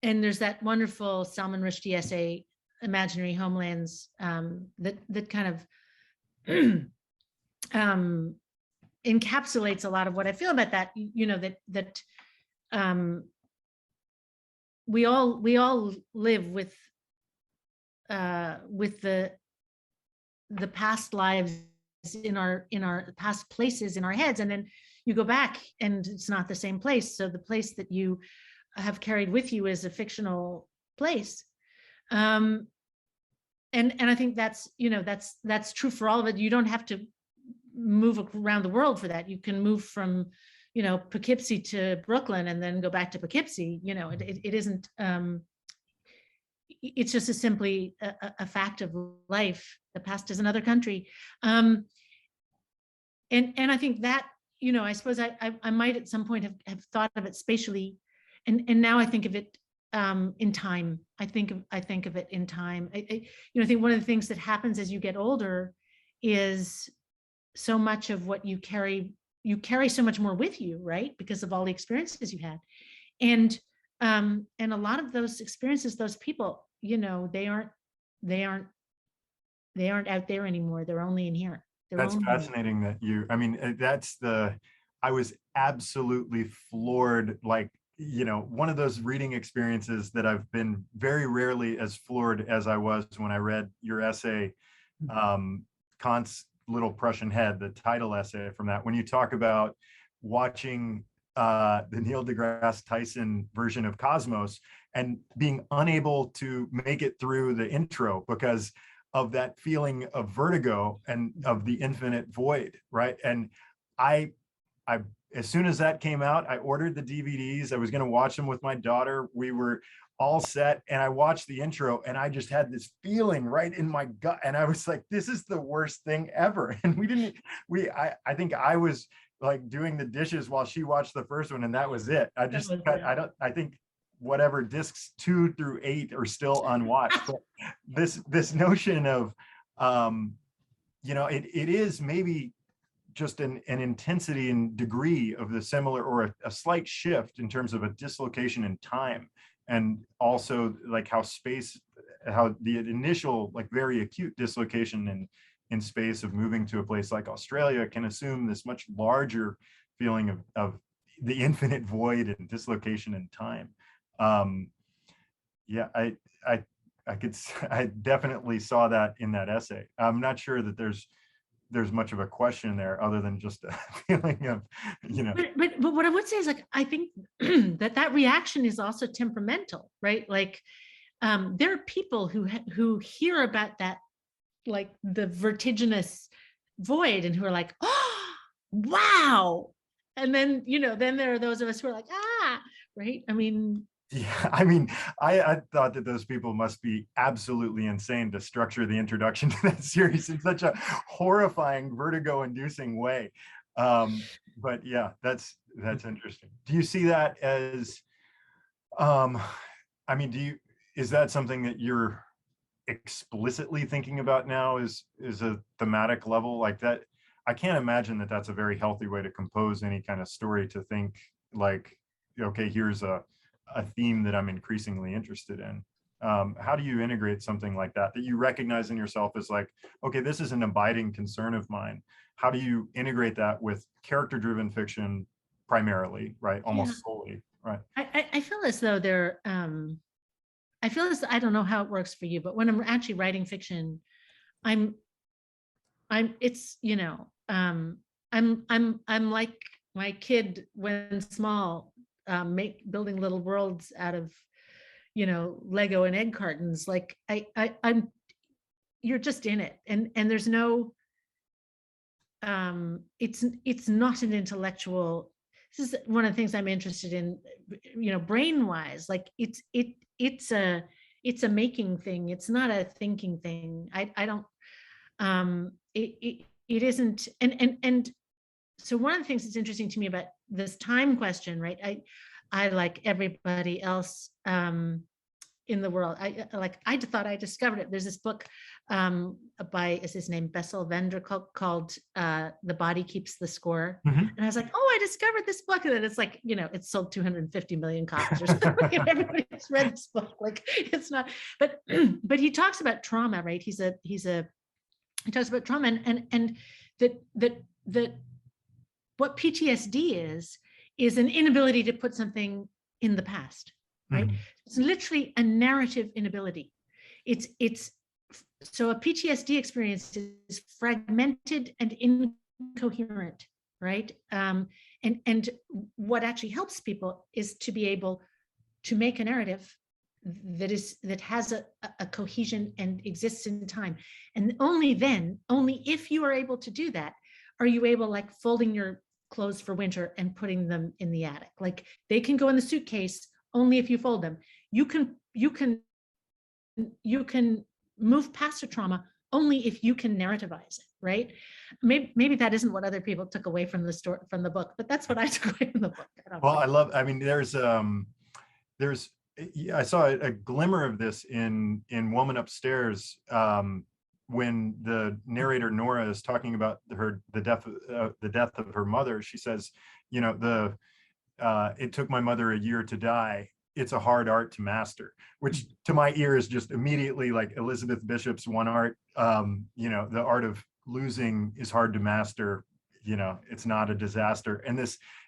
there's that wonderful Salman Rushdie essay, Imaginary Homelands, that kind of encapsulates a lot of what I feel about that. We all live with the past lives in our past places in our heads, and then you go back and it's not the same place. So the place that you have carried with you is a fictional place. And I think that's true for all of it. You don't have to move around the world for that. You can move from, Poughkeepsie to Brooklyn and then go back to Poughkeepsie. It isn't, it's just simply a fact of life. The past is another country. And I think that, I suppose I might at some point have thought of it spatially, and now I think of it in time. I think of it in time. I think one of the things that happens as you get older is so much of what you carry so much more with you, right? Because of all the experiences you had. And a lot of those experiences, those people, they aren't out there anymore. They're only in here. That's fascinating that I was absolutely floored. Like, one of those reading experiences that I've been very rarely as floored as I was when I read your essay, Kant's Little Prussian Head, the title essay from that, when you talk about watching the Neil deGrasse Tyson version of Cosmos and being unable to make it through the intro because of that feeling of vertigo and of the infinite void, right? And I as soon as that came out, I ordered the DVDs. I was going to watch them with my daughter. We were all set, and I watched the intro, and I just had this feeling right in my gut, and I was like, this is the worst thing ever. And I think I was like doing the dishes while she watched the first one, and that was it. I think whatever discs 2 through 8 are still unwatched. But this notion of it is maybe just an intensity and degree of the similar, or a slight shift in terms of a dislocation in time, and also like how the initial like very acute dislocation in space of moving to a place like Australia can assume this much larger feeling of the infinite void and dislocation in time. I definitely saw that in that essay. I'm not sure that there's much of a question there other than just a feeling of, But what I would say is, like, I think that reaction is also temperamental, right? Like, there are people who hear about that, like the vertiginous void, and who are like, oh, wow. And then, then there are those of us who are like, right? I mean, yeah, I thought that those people must be absolutely insane to structure the introduction to that series in such a horrifying, vertigo-inducing way. But yeah, that's interesting. Do you see that as, is that something that you're explicitly thinking about now is a thematic level like that? I can't imagine that that's a very healthy way to compose any kind of story, to think like, okay, here's a theme that I'm increasingly interested in. How do you integrate something like that you recognize in yourself as like, okay, this is an abiding concern of mine? How do you integrate that with character-driven fiction primarily, right? Almost solely, right? I feel as though I feel as, I don't know how it works for you, but when I'm actually writing fiction, it's, I'm like my kid when small, building little worlds out of, Lego and egg cartons. Like you're just in it, and there's no, it's not an intellectual. This is one of the things I'm interested in, brain wise. Like it's a making thing. It's not a thinking thing. I don't. It isn't. And so one of the things that's interesting to me about this time question, right? I like everybody else in the world. I thought I discovered it. There's this book by, is his name Bessel van der Kolk, called The Body Keeps the Score. And I was like, oh, I discovered this book. And then it's like, it's sold 250 million copies or something. And everybody's read this book. Like, it's not, but he talks about trauma, right? He talks about trauma and that what PTSD is an inability to put something in the past, right? It's literally a narrative inability. It's so a PTSD experience is fragmented and incoherent, right? And what actually helps people is to be able to make a narrative that has a cohesion and exists in time. And only if you are able to do that, are you able, like folding your clothes for winter and putting them in the attic. Like they can go in the suitcase only if you fold them. You can move past a trauma only if you can narrativize it, right? Maybe that isn't what other people took away from the story, from the book, but that's what I took away from the book. I mean, there's I saw a glimmer of this in Woman Upstairs, when the narrator Nora is talking about the death of her mother. She says, it took my mother a year to die. It's a hard art to master, which to my ear is just immediately like Elizabeth Bishop's one art. The art of losing is hard to master. It's not a disaster. And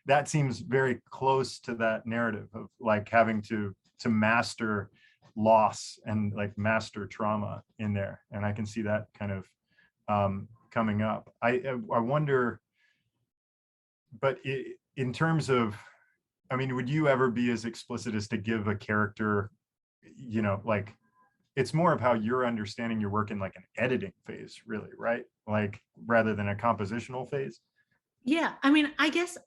that seems very close to that narrative of like having to master loss and like master trauma in there. And I can see that kind of coming up. I wonder, but in terms of, I mean, would you ever be as explicit as to give a character, like, it's more of how you're understanding your work in like an editing phase, really, right? Like rather than a compositional phase? Yeah, I mean, I guess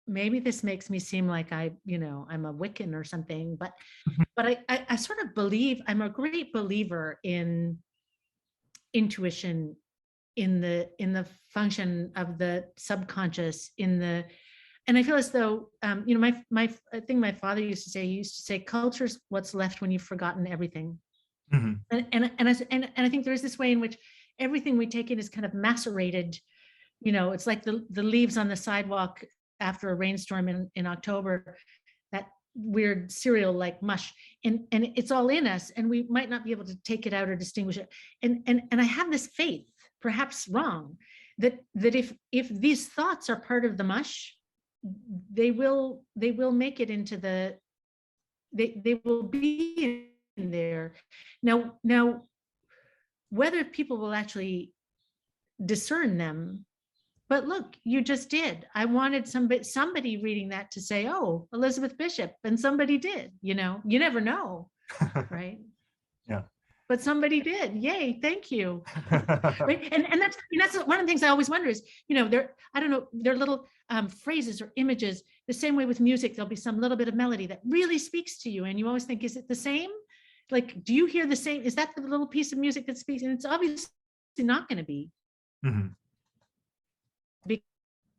maybe this makes me seem like I'm a Wiccan or something, but I sort of believe, I'm a great believer in intuition, in the function of the subconscious, and I feel as though I think my father used to say culture's what's left when you've forgotten everything. And I think there is this way in which everything we take in is kind of macerated. It's like the leaves on the sidewalk after a rainstorm in October, that weird cereal like mush, and it's all in us, and we might not be able to take it out or distinguish it. And I have this faith, perhaps wrong, that if these thoughts are part of the mush, they will make it into they will be in there. Now whether people will actually discern them, but look, you just did. I wanted somebody reading that to say, oh, Elizabeth Bishop, and somebody did. You never know, right? Yeah. But somebody did. Yay, thank you. Right? And that's one of the things I always wonder is, there are little phrases or images. The same way with music, there'll be some little bit of melody that really speaks to you, and you always think, is it the same? Like, do you hear the same? Is that the little piece of music that speaks? And it's obviously not going to be.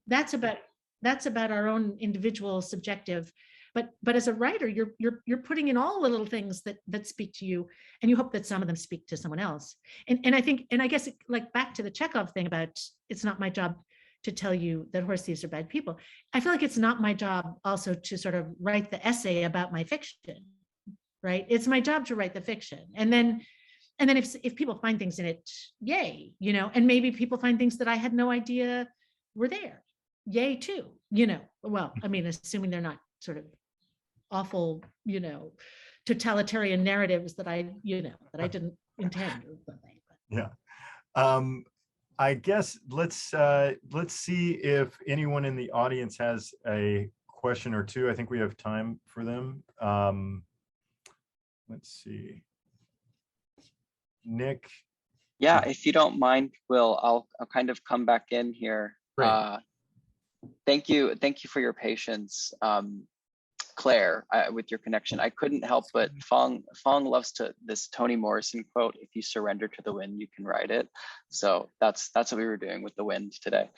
That's about our own individual subjective but as a writer, you're putting in all the little things that speak to you, and you hope that some of them speak to someone else. And I think, and I guess like back to the Chekhov thing about it's not my job to tell you that horse thieves are bad people. I feel like it's not my job also to sort of write the essay about my fiction, right? It's my job to write the fiction. And then if people find things in it, yay, and maybe people find things that I had no idea were there, yay too, well, I mean, assuming they're not sort of awful, totalitarian narratives that I didn't intend or something. Yeah. I guess let's see if anyone in the audience has a question or two. I think we have time for them. Let's see. Nick. Yeah, if you don't mind, Will, I'll kind of come back in here. Thank you for your patience, Claire, with your connection. I couldn't help but Fong loves this Toni Morrison quote: "If you surrender to the wind, you can ride it." So that's what we were doing with the wind today.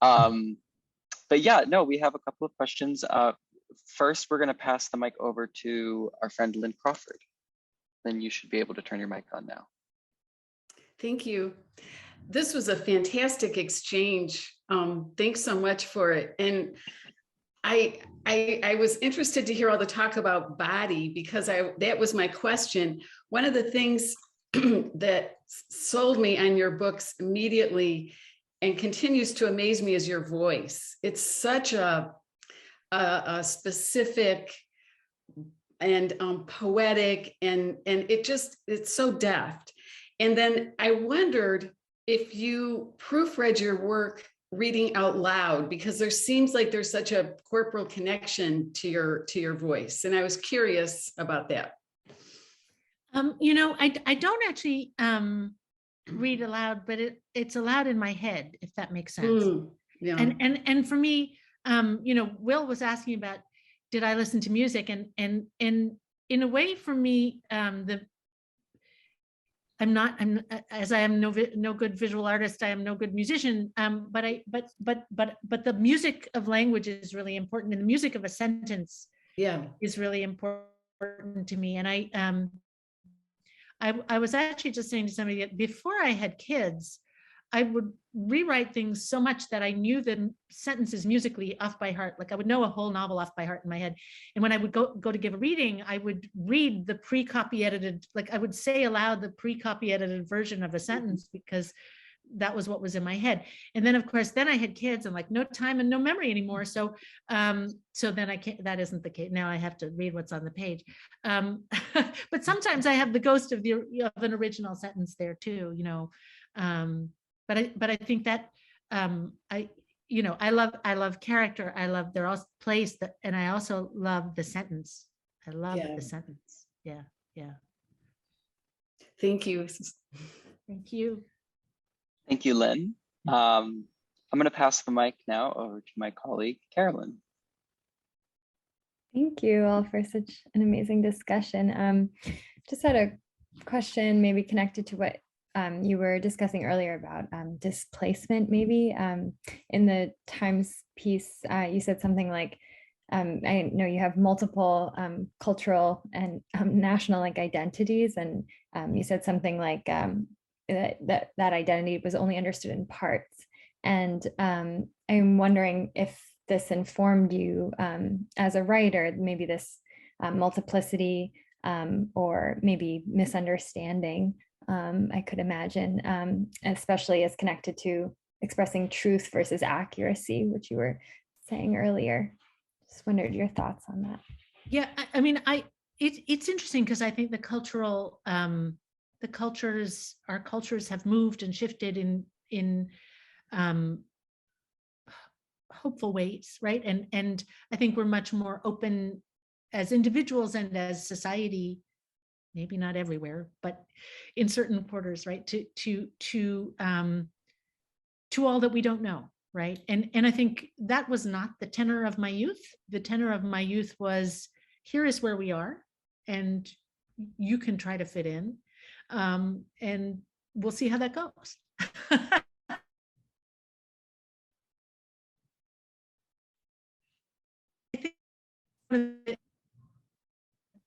But yeah, no, we have a couple of questions. First, we're going to pass the mic over to our friend Lynn Crawford. Then you should be able to turn your mic on now. Thank you. This was a fantastic exchange. Thanks so much for it. And I was interested to hear all the talk about body, because that was my question. One of the things that sold me on your books immediately and continues to amaze me is your voice. It's such a specific and poetic, and it's so deft. And then I wondered if you proofread your work reading out loud, because there seems like there's such a corporal connection to your voice. And I was curious about that. I don't actually read aloud, but it's aloud in my head, if that makes sense. Yeah. And for me, Will was asking about, did I listen to music? And in a way, for me, as I am no good visual artist, I am no good musician. But the music of language is really important, and the music of a sentence, is really important to me. And I was actually just saying to somebody that before I had kids, I would rewrite things so much that I knew the sentences musically off by heart. Like I would know a whole novel off by heart in my head. And when I would go to give a reading, I would read the pre-copy edited, like I would say aloud the pre-copy edited version of a sentence, because that was what was in my head. And then of course, then I had kids and like no time and no memory anymore. So then I can't, that isn't the case. Now I have to read what's on the page. But sometimes I have the ghost of an original sentence there too, But I think that I love character. I love their place, and I also love the sentence. I love the sentence. Yeah. Thank you. Thank you. Thank you, Lynn. I'm going to pass the mic now over to my colleague, Carolyn. Thank you all for such an amazing discussion. Just had a question maybe connected to what you were discussing earlier about displacement, maybe. In the Times piece, you said something like, I know you have multiple cultural and national identities, and you said something like that identity was only understood in parts. And I'm wondering if this informed you as a writer, maybe this multiplicity or maybe misunderstanding. I could imagine, especially as connected to expressing truth versus accuracy, which you were saying earlier. Just wondered your thoughts on that. Yeah, I mean, it's interesting because I think our cultures have moved and shifted in hopeful ways, right? And I think we're much more open as individuals and as society. Maybe not everywhere, but in certain quarters, right? To all that we don't know, right? And I think that was not the tenor of my youth. The tenor of my youth was, here is where we are, and you can try to fit in, and we'll see how that goes.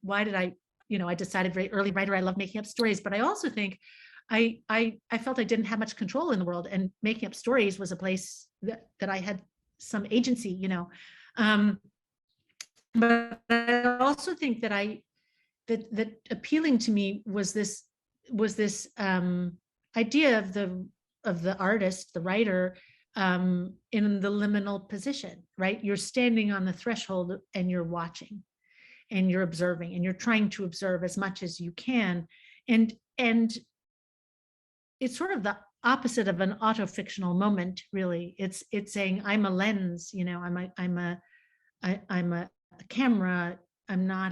why did I, I decided very early writer, I love making up stories, but I also think I felt I didn't have much control in the world, and making up stories was a place that I had some agency, but I also think that that appealing to me was this idea of the artist, the writer, in the liminal position, right? You're standing on the threshold and you're watching and you're observing and you're trying to observe as much as you can. And it's sort of the opposite of an auto-fictional moment, really. It's saying, I'm a lens, I'm a camera. I'm not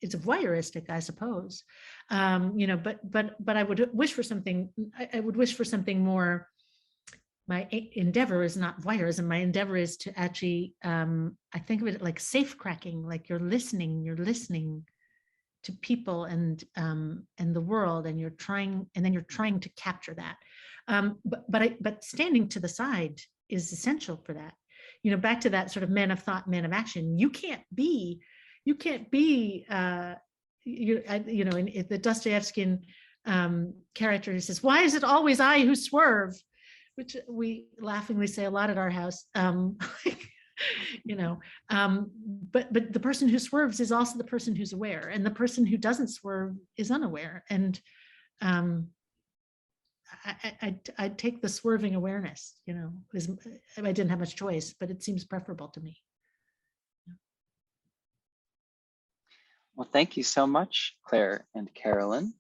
it's voyeuristic, I suppose. But I would wish for something, I would wish for something more. My endeavor is not voyeurism. My endeavor is to actually, I think of it like safe cracking, like you're listening to people and the world, and then you're trying to capture that. But standing to the side is essential for that. Back to that sort of man of thought, man of action. You can't be in the Dostoevskian character who says, "Why is it always I who swerve?" Which we laughingly say a lot at our house. But the person who swerves is also the person who's aware, and the person who doesn't swerve is unaware. And I'd take the swerving awareness, I didn't have much choice, but it seems preferable to me. Well, thank you so much, Claire and Carolyn.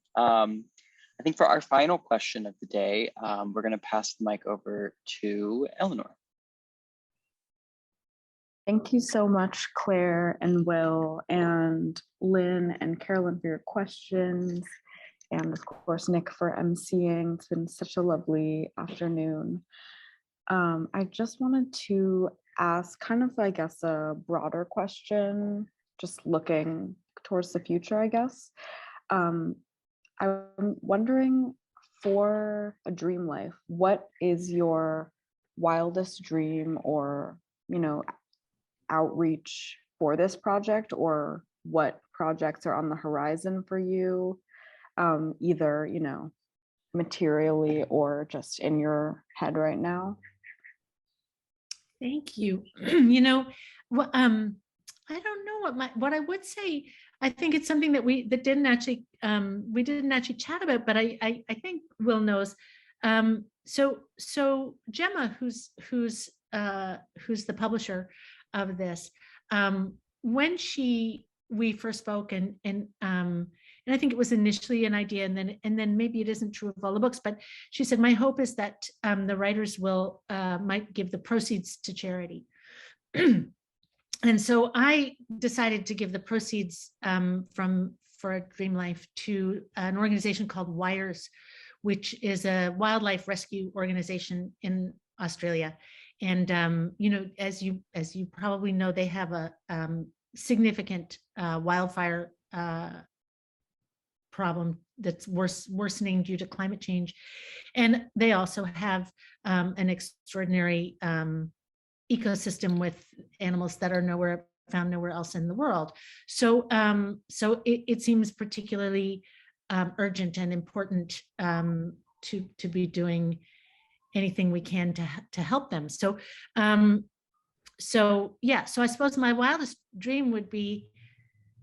I think for our final question of the day, we're going to pass the mic over to Eleanor. Thank you so much, Claire and Will and Lynn and Carolyn, for your questions. And of course, Nick, for emceeing. It's been such a lovely afternoon. I just wanted to ask kind of, I guess, a broader question, just looking towards the future, I guess. I'm wondering, for a dream life, what is your wildest dream or, outreach for this project, or what projects are on the horizon for you, either, materially or just in your head right now? Thank you. I don't know what I would say. I think it's something that we didn't actually chat about, but I think Will knows. So Gemma, who's the publisher of this, when we first spoke, and I think it was initially an idea, and then maybe it isn't true of all the books, but she said, my hope is that the writers might give the proceeds to charity. And so I decided to give the proceeds for a Dream Life to an organization called WIRES, which is a wildlife rescue organization in Australia. And as you probably know, they have a significant wildfire problem that's worsening due to climate change, and they also have an extraordinary ecosystem with animals that are found nowhere else in the world. So it seems particularly urgent and important to be doing anything we can to help them. So I suppose my wildest dream would be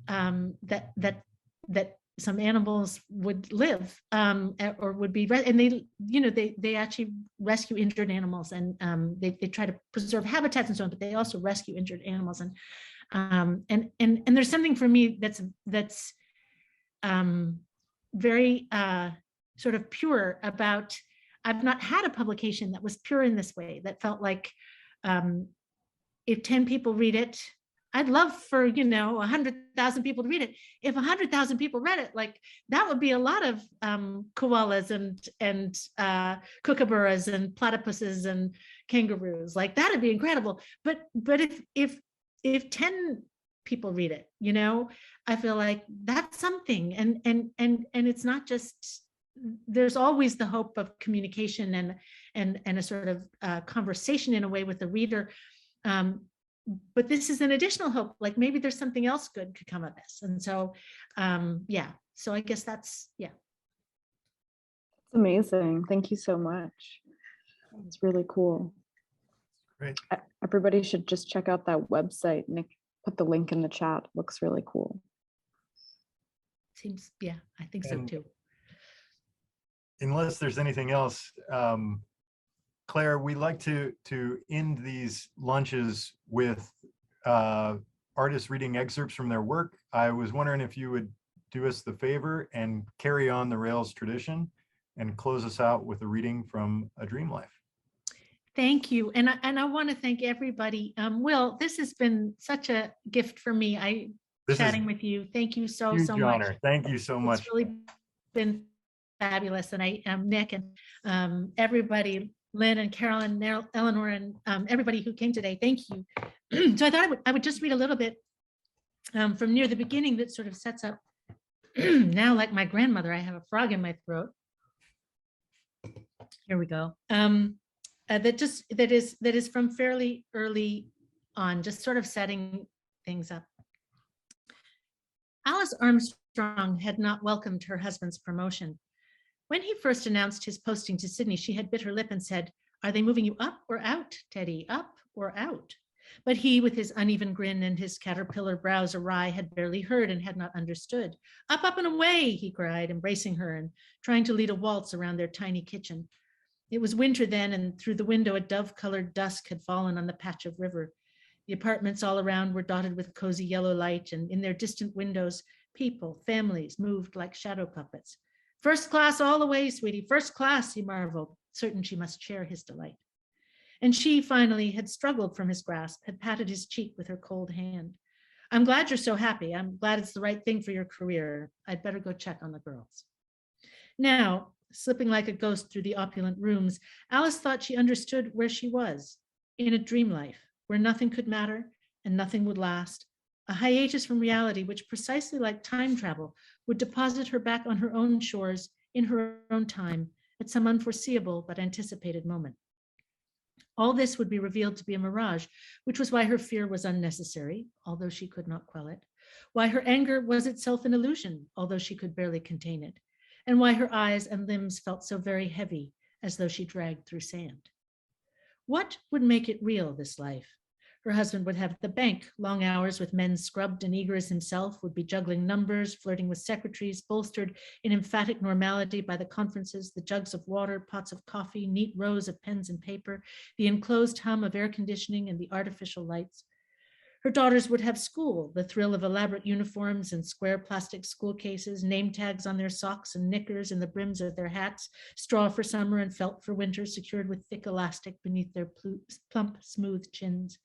that some animals would live or would be, and they actually rescue injured animals, and they try to preserve habitats and so on, but they also rescue injured animals. And there's something for me that's very sort of pure about, I've not had a publication that was pure in this way, that felt like if 10 people read it, I'd love for 100,000 people to read it. If 100,000 people read it, like that would be a lot of koalas and kookaburras and platypuses and kangaroos. Like that'd be incredible. But if 10 people read it, I feel like that's something. And it's not just, there's always the hope of communication and a sort of conversation in a way with the reader. but this is an additional hope, like maybe there's something else good could come of this. And so, yeah, so I guess that's, yeah. It's amazing. Thank you so much. It's really cool. Great. Everybody should just check out that website. Nick put the link in the chat. Looks really cool. Seems, yeah, I think so too. Unless there's anything else, Claire, we like to end these lunches with artists reading excerpts from their work. I was wondering if you would do us the favor and carry on the Rails tradition and close us out with a reading from A Dream Life. Thank you. And I want to thank everybody. Will, this has been such a gift for me. Chatting with you. Thank you so huge much. Honor. Thank you so much. It's really been fabulous. And I am Nick and everybody, Lynn and Carolyn, Eleanor, and everybody who came today. Thank you. So I thought I would just read a little bit from near the beginning that sort of sets up now, like my grandmother, I have a frog in my throat. Here we go. That is from fairly early on, just sort of setting things up. Alice Armstrong had not welcomed her husband's promotion. When he first announced his posting to Sydney, she had bit her lip and said, "Are they moving you up or out, Teddy? Up or out?" But he, with his uneven grin and his caterpillar brows awry, had barely heard and had not understood. "Up, up and away," he cried, embracing her and trying to lead a waltz around their tiny kitchen. It was winter then, and through the window a dove-colored dusk had fallen on the patch of river. The apartments all around were dotted with cozy yellow light, and in their distant windows, people, families moved like shadow puppets. "First class all the way, sweetie, first class," he marveled, certain she must share his delight. And she finally had struggled from his grasp, had patted his cheek with her cold hand. "I'm glad you're so happy. I'm glad it's the right thing for your career. I'd better go check on the girls." Now, slipping like a ghost through the opulent rooms, Alice thought she understood where she was, in a dream life, where nothing could matter and nothing would last, a hiatus from reality which, precisely like time travel, would deposit her back on her own shores in her own time at some unforeseeable but anticipated moment. All this would be revealed to be a mirage, which was why her fear was unnecessary, although she could not quell it, why her anger was itself an illusion, although she could barely contain it, and why her eyes and limbs felt so very heavy, as though she dragged through sand. What would make it real, this life? Her husband would have the bank, long hours with men scrubbed and eager as himself, would be juggling numbers, flirting with secretaries, bolstered in emphatic normality by the conferences, the jugs of water, pots of coffee, neat rows of pens and paper, the enclosed hum of air conditioning and the artificial lights. Her daughters would have school, the thrill of elaborate uniforms and square plastic school cases, name tags on their socks and knickers and the brims of their hats, straw for summer and felt for winter, secured with thick elastic beneath their plump, smooth chins.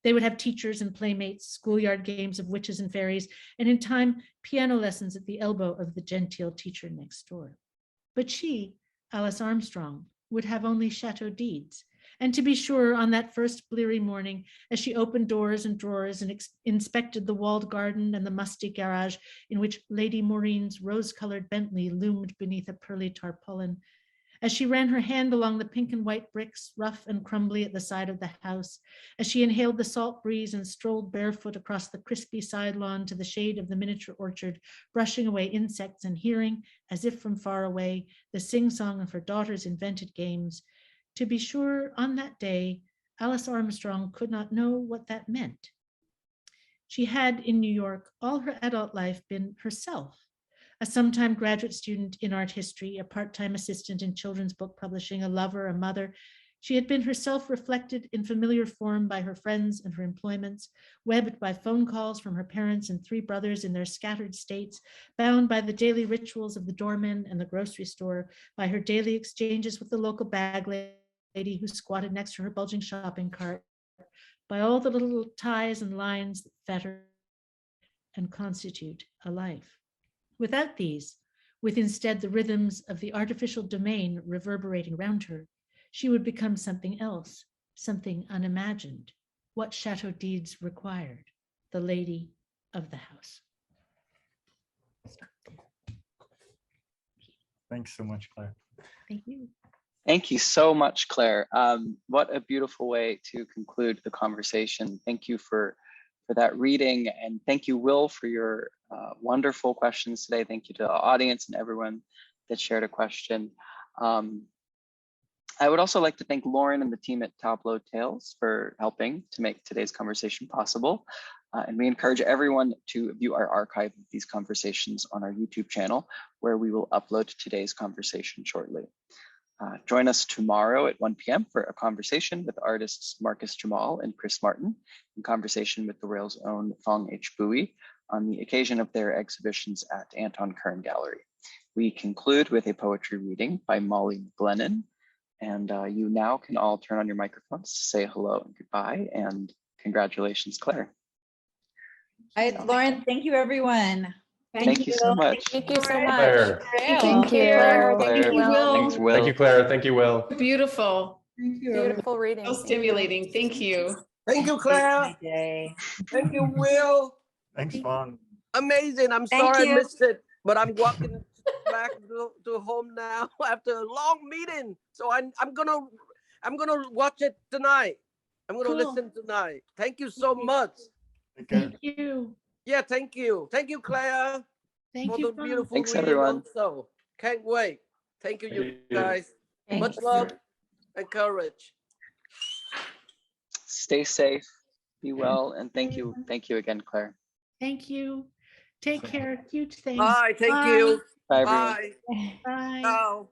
They would have teachers and playmates, schoolyard games of witches and fairies, and in time, piano lessons at the elbow of the genteel teacher next door. But she, Alice Armstrong, would have only chateau deeds. And to be sure, on that first bleary morning, as she opened doors and drawers and inspected the walled garden and the musty garage in which Lady Maureen's rose-colored Bentley loomed beneath a pearly tarpaulin, as she ran her hand along the pink and white bricks, rough and crumbly at the side of the house, as she inhaled the salt breeze and strolled barefoot across the crispy side lawn to the shade of the miniature orchard, brushing away insects and hearing, as if from far away, the sing-song of her daughter's invented games, to be sure, on that day, Alice Armstrong could not know what that meant. She had in New York all her adult life been herself, a sometime graduate student in art history, a part-time assistant in children's book publishing, a lover, a mother. She had been herself reflected in familiar form by her friends and her employments, webbed by phone calls from her parents and three brothers in their scattered states, bound by the daily rituals of the doorman and the grocery store, by her daily exchanges with the local bag lady who squatted next to her bulging shopping cart, by all the little ties and lines that fetter and constitute a life. Without these, with instead the rhythms of the artificial domain reverberating around her, she would become something else, something unimagined, what chateau deeds required, the lady of the house. Thanks so much, Claire. Thank you. Thank you so much, Claire. What a beautiful way to conclude the conversation. Thank you for that reading, and thank you, Will, for your wonderful questions today. Thank you to the audience and everyone that shared a question. I would also like to thank Lauren and the team at Tableau Tales for helping to make today's conversation possible. And we encourage everyone to view our archive of these conversations on our YouTube channel, where we will upload today's conversation shortly. Join us tomorrow at 1 p.m. for a conversation with artists Marcus Jamal and Chris Martin, in conversation with the Rail's own Fong H. Bui on the occasion of their exhibitions at Anton Kern Gallery. We conclude with a poetry reading by Molly Glennon, and you now can all turn on your microphones to say hello and goodbye, and congratulations, Claire. All right, Lauren, thank you, everyone. Thank you so much. Thank you so much. Claire. Thank you. Claire. Thank you, Will. Thanks, Will. Thank you, Claire. Thank you, Will. Beautiful. Beautiful reading. So stimulating. Thank you. Thank you, Claire. Thank you, Will. Thanks, Fawn. Amazing. I'm Thank sorry I you. missed it, but I'm walking back to home now after a long meeting. So I'm gonna watch it tonight. I'm gonna Cool. listen tonight. Thank you so much. Take care. Thank you. Yeah, thank you. Thank you, Claire, Thank for you. the Fawn. beautiful Thanks, reading everyone. also. Can't wait. Thank you, you Thank you. guys. Much Thanks. love and courage. Stay safe, be well, and thank you again, Claire. Thank you. Take care. Huge things. Bye. Thank you. Bye, everyone. Bye. Bye. Ciao.